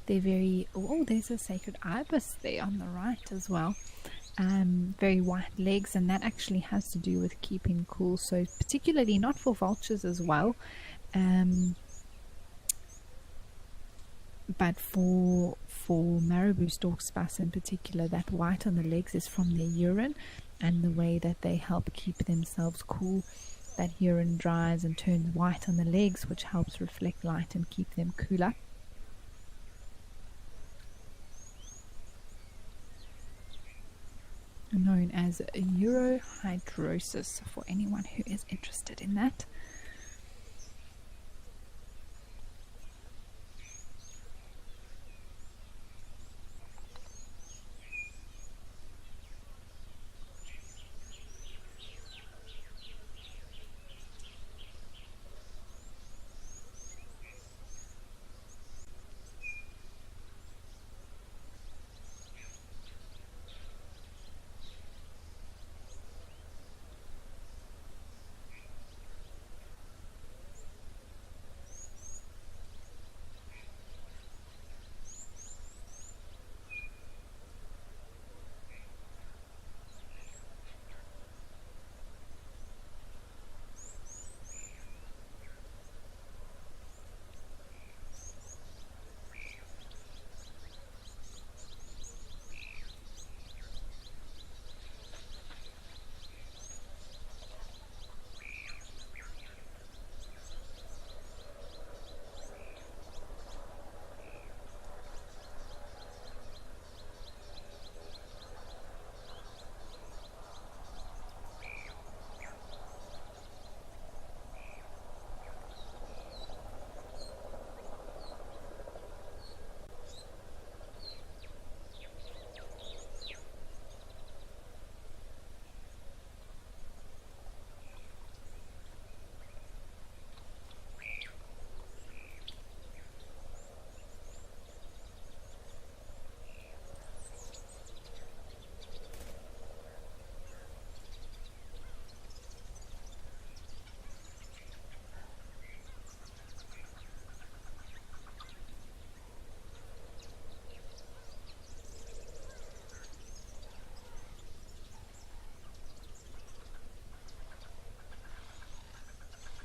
they're very... Oh, there's a sacred ibis there on the right as well. Very white legs, and that actually has to do with keeping cool. So particularly not for vultures as well, but for marabou stork spas in particular, that white on the legs is from their urine and the way that they help keep themselves cool. That urine dries and turns white on the legs, which helps reflect light and keep them cooler. Known as urohydrosis for anyone who is interested in that.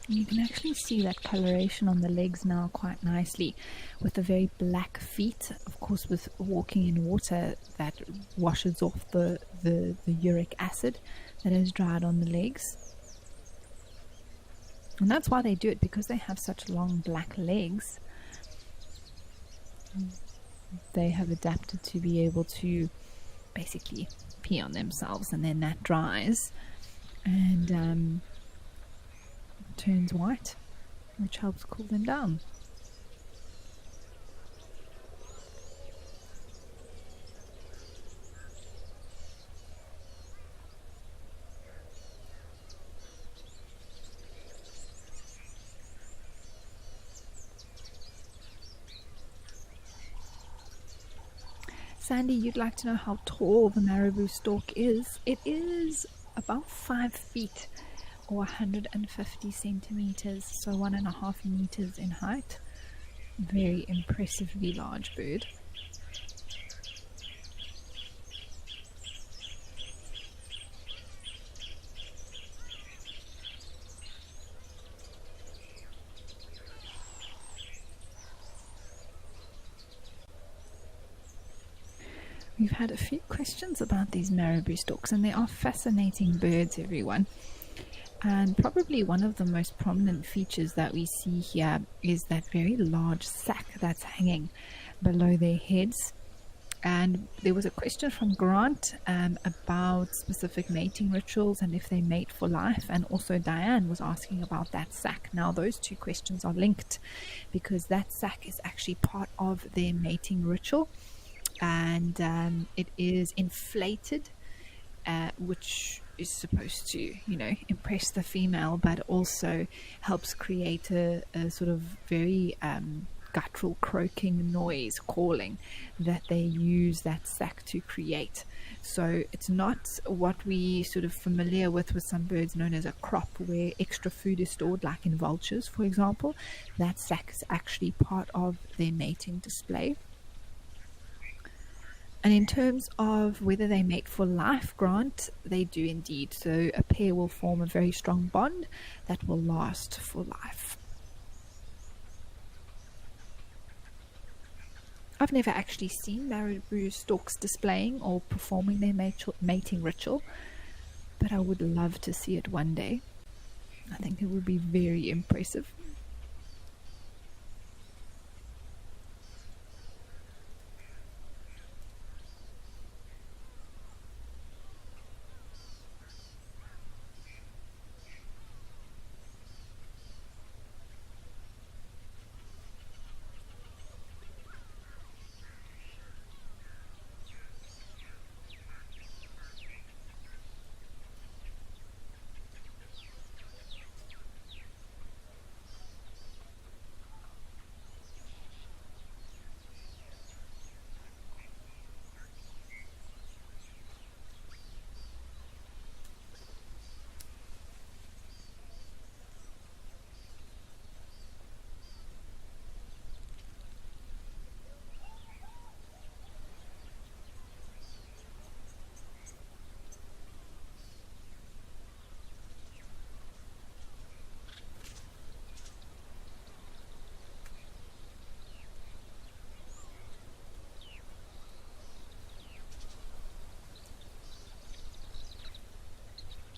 You can actually see that coloration on the legs now quite nicely, with the very black feet. Of course, with walking in water, that washes off the uric acid that has dried on the legs. And that's why they do it, because they have such long black legs. They have adapted to be able to basically pee on themselves, and then that dries and turns white, which helps cool them down. Sandy, you'd like to know how tall the marabou stalk is? It is about 5 feet or 150 centimeters, so 1.5 meters in height. Very impressively large bird. We've had a few questions about these marabou storks, and they are fascinating birds, everyone. And probably one of the most prominent features that we see here is that very large sack that's hanging below their heads. And there was a question from Grant about specific mating rituals and if they mate for life. And also Diane was asking about that sack. Now those two questions are linked because that sack is actually part of their mating ritual. And it is inflated, which is supposed to, impress the female, but also helps create a sort of very guttural croaking noise, calling that they use that sack to create. So it's not what we sort of familiar with some birds known as a crop, where extra food is stored, like in vultures, for example. That sack is actually part of their mating display. And in terms of whether they mate for life, Grant, they do indeed. So a pair will form a very strong bond that will last for life. I've never actually seen marabou storks displaying or performing their mating ritual, but I would love to see it one day. I think it would be very impressive.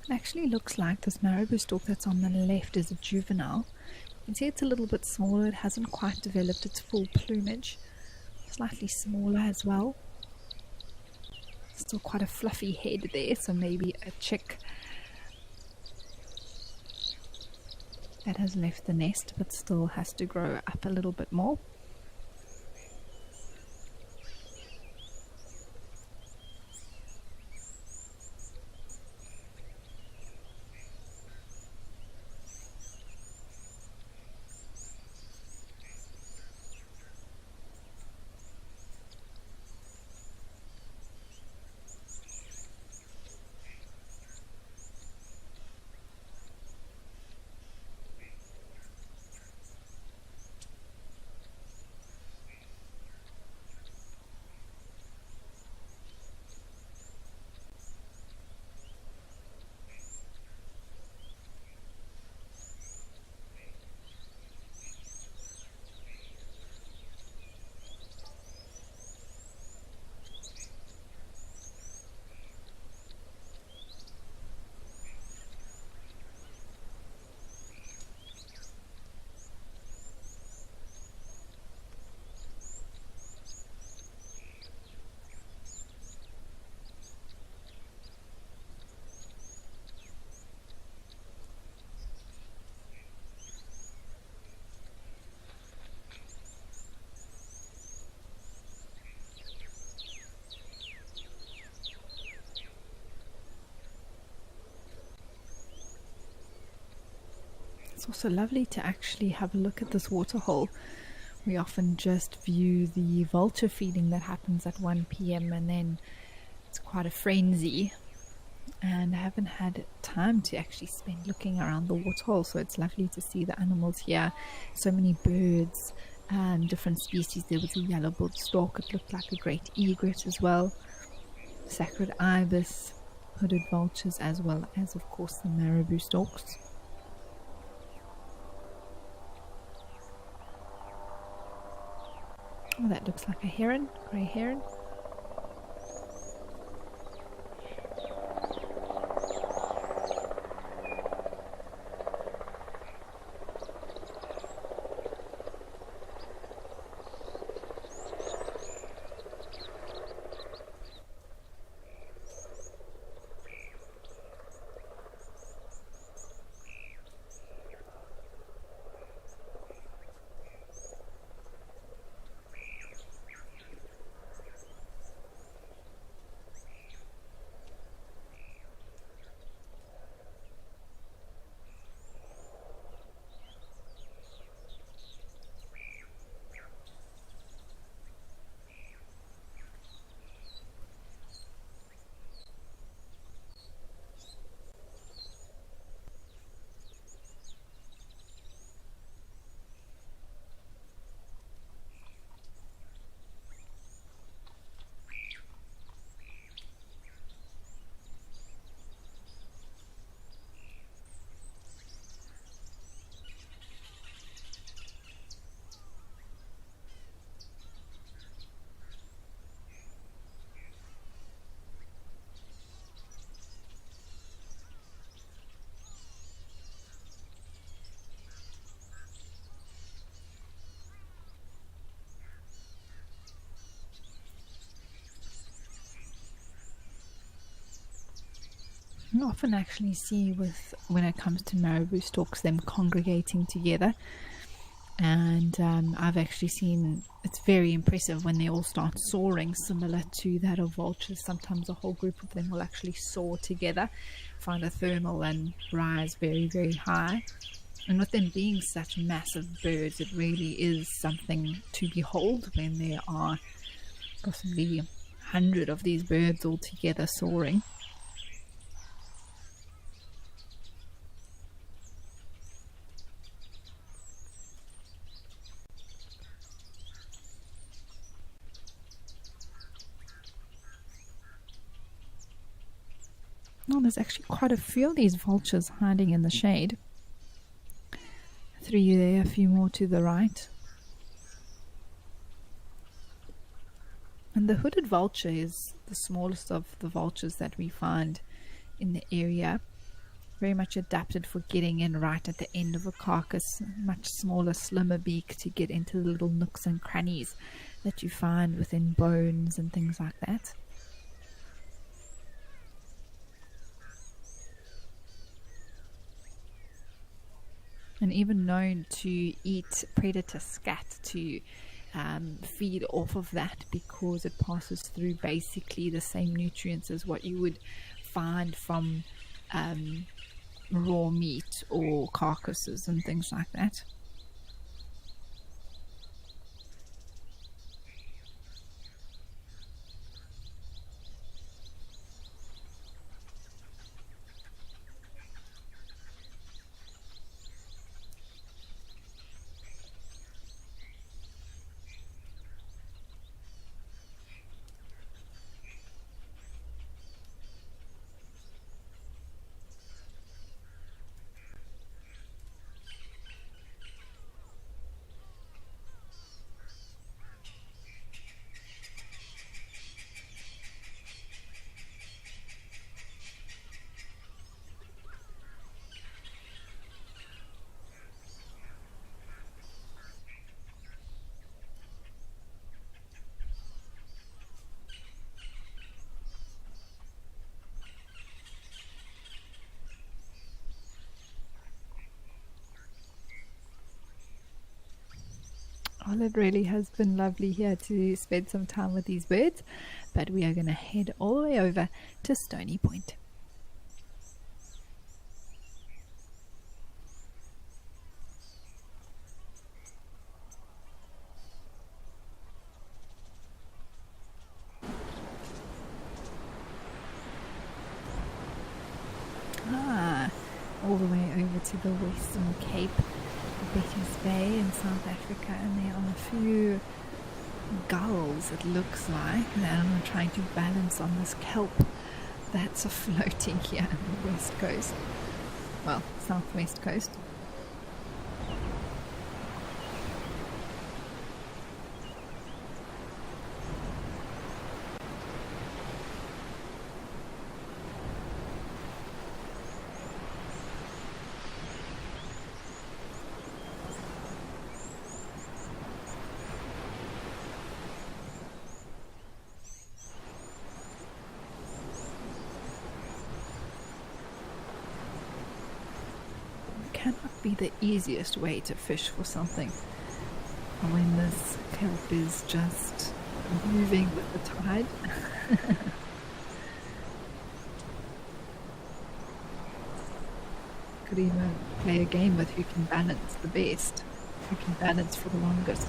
It actually looks like this marabou stork that's on the left is a juvenile. You can see it's a little bit smaller, it hasn't quite developed its full plumage. Slightly smaller as well. Still quite a fluffy head there, so maybe a chick that has left the nest but still has to grow up a little bit more. It's also lovely to actually have a look at this waterhole We often just view the vulture feeding that happens at 1 p.m. and then it's quite a frenzy, and I haven't had time to actually spend looking around the waterhole, so it's lovely to see the animals here. So many birds, different species. There was a yellow-billed stork, it looked like a great egret as well, sacred ibis, hooded vultures, as well as of course the marabou storks. Oh, that looks like a heron, grey heron. I often actually see when it comes to marabou storks, them congregating together, and I've actually seen it's very impressive when they all start soaring, similar to that of vultures. Sometimes a whole group of them will actually soar together, find a thermal and rise very, very high. And with them being such massive birds, it really is something to behold when there are possibly 100 of these birds all together soaring. Oh, there's actually quite a few of these vultures hiding in the shade. 3 there, a few more to the right. And the hooded vulture is the smallest of the vultures that we find in the area. Very much adapted for getting in right at the end of a carcass. Much smaller, slimmer beak to get into the little nooks and crannies that you find within bones and things like that. And even known to eat predator scat to feed off of that, because it passes through basically the same nutrients as what you would find from raw meat or carcasses and things like that. Well, it really has been lovely here to spend some time with these birds, but we are going to head all the way over to Stony Point. all the way over to the Western Cape, Betty's Bay in South Africa, and there are a few gulls, it looks like, that are trying to balance on this kelp that's floating here on the west coast. Well, southwest coast. Cannot be the easiest way to fish for something when this kelp is just moving with the tide. Could even play a game with who can balance the best, who can balance for the longest.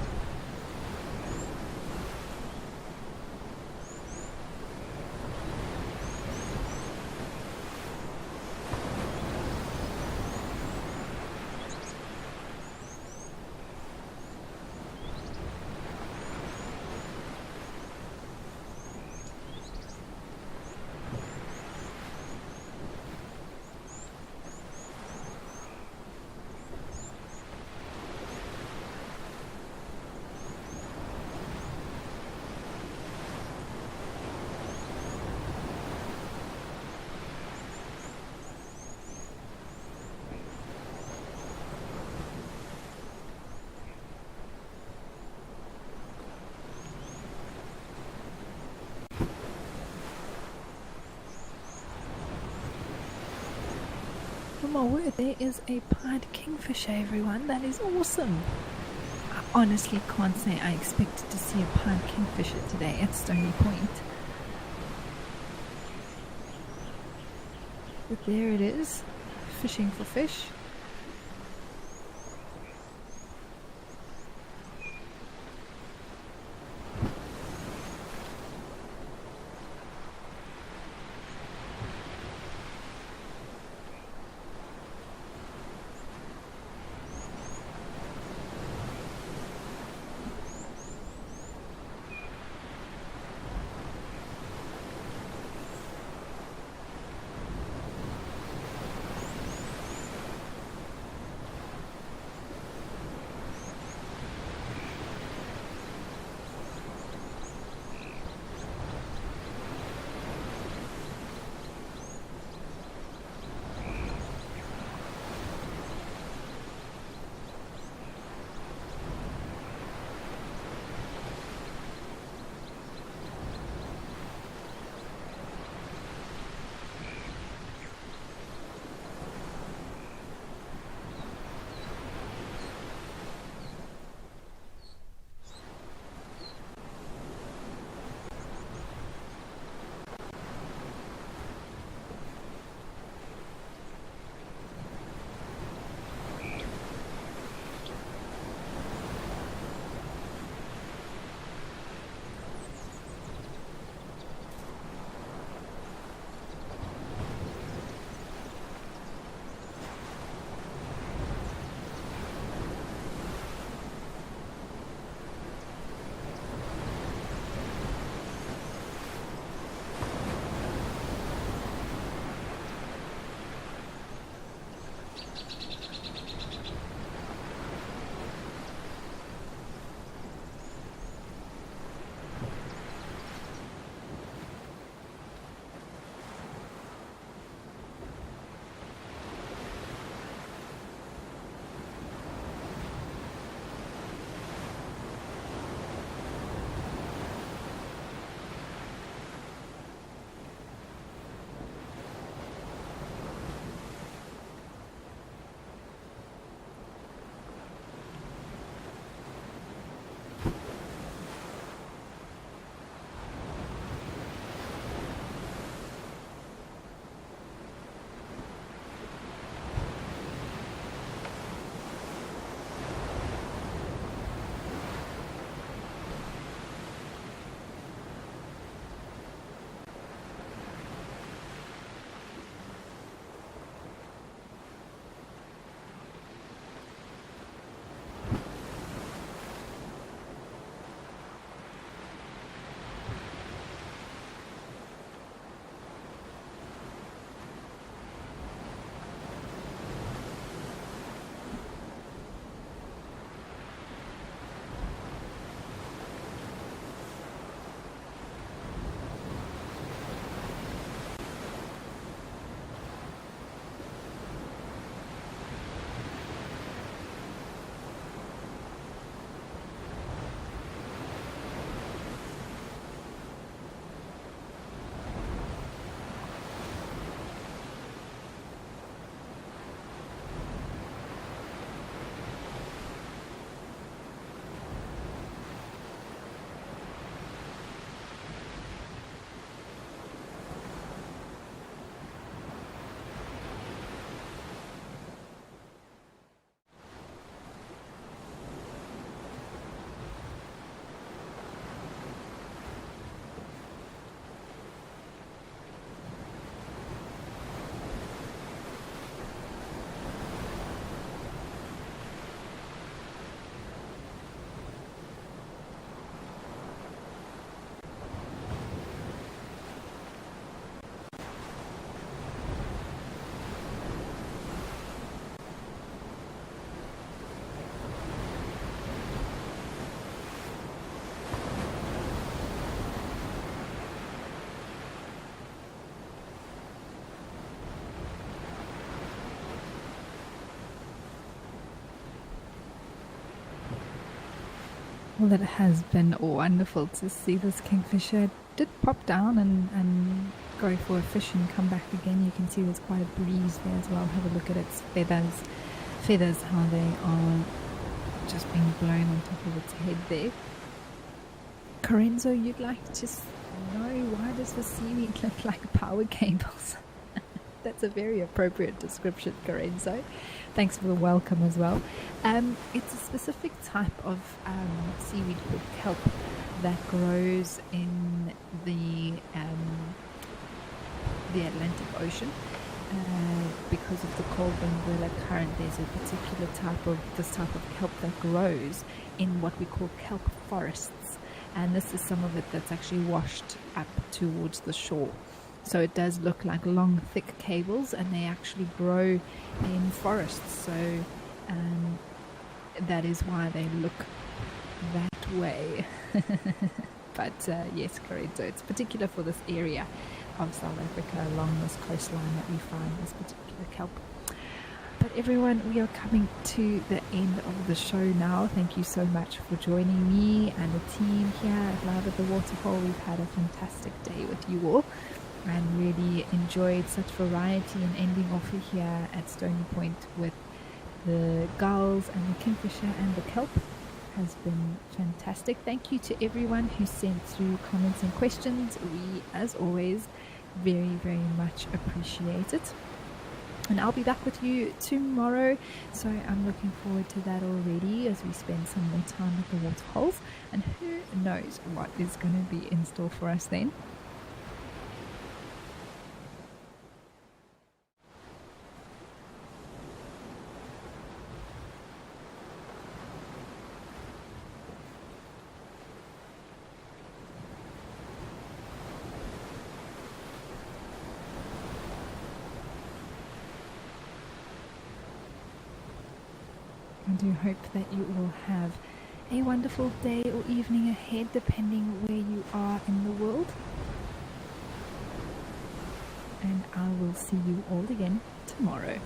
Oh my word, there is a pied kingfisher, everyone. That is awesome. I honestly can't say I expected to see a pied kingfisher today at Stony Point. But there it is, fishing for fish. Well, it has been wonderful to see this kingfisher. It did pop down and go for a fish and come back again. You can see there's quite a breeze there as well. Have a look at its feathers, how they are just being blown on top of its head there. Corenzo, you'd like to know, why does the seaweed look like power cables? That's a very appropriate description, Corenzo. Thanks for the welcome as well. It's a specific type of seaweed called kelp that grows in the Atlantic Ocean. Because of the cold Benguela current, there's a particular type of kelp that grows in what we call kelp forests, and this is some of it that's actually washed up towards the shore. So it does look like long, thick cables, and they actually grow in forests. So that is why they look that way. But yes, correct. So it's particular for this area of South Africa along this coastline that we find this particular kelp. But everyone, we are coming to the end of the show now. Thank you so much for joining me and the team here at Live at the Waterhole. We've had a fantastic day with you all and really enjoyed such variety, and ending off here at Stony Point with the gulls and the kingfisher and the kelp has been fantastic. Thank you to everyone who sent through comments and questions. We, as always, very, very much appreciate it. And I'll be back with you tomorrow, so I'm looking forward to that already as we spend some more time with the waterholes, and who knows what is going to be in store for us then. I do hope that you all have a wonderful day or evening ahead, depending where you are in the world. And I will see you all again tomorrow.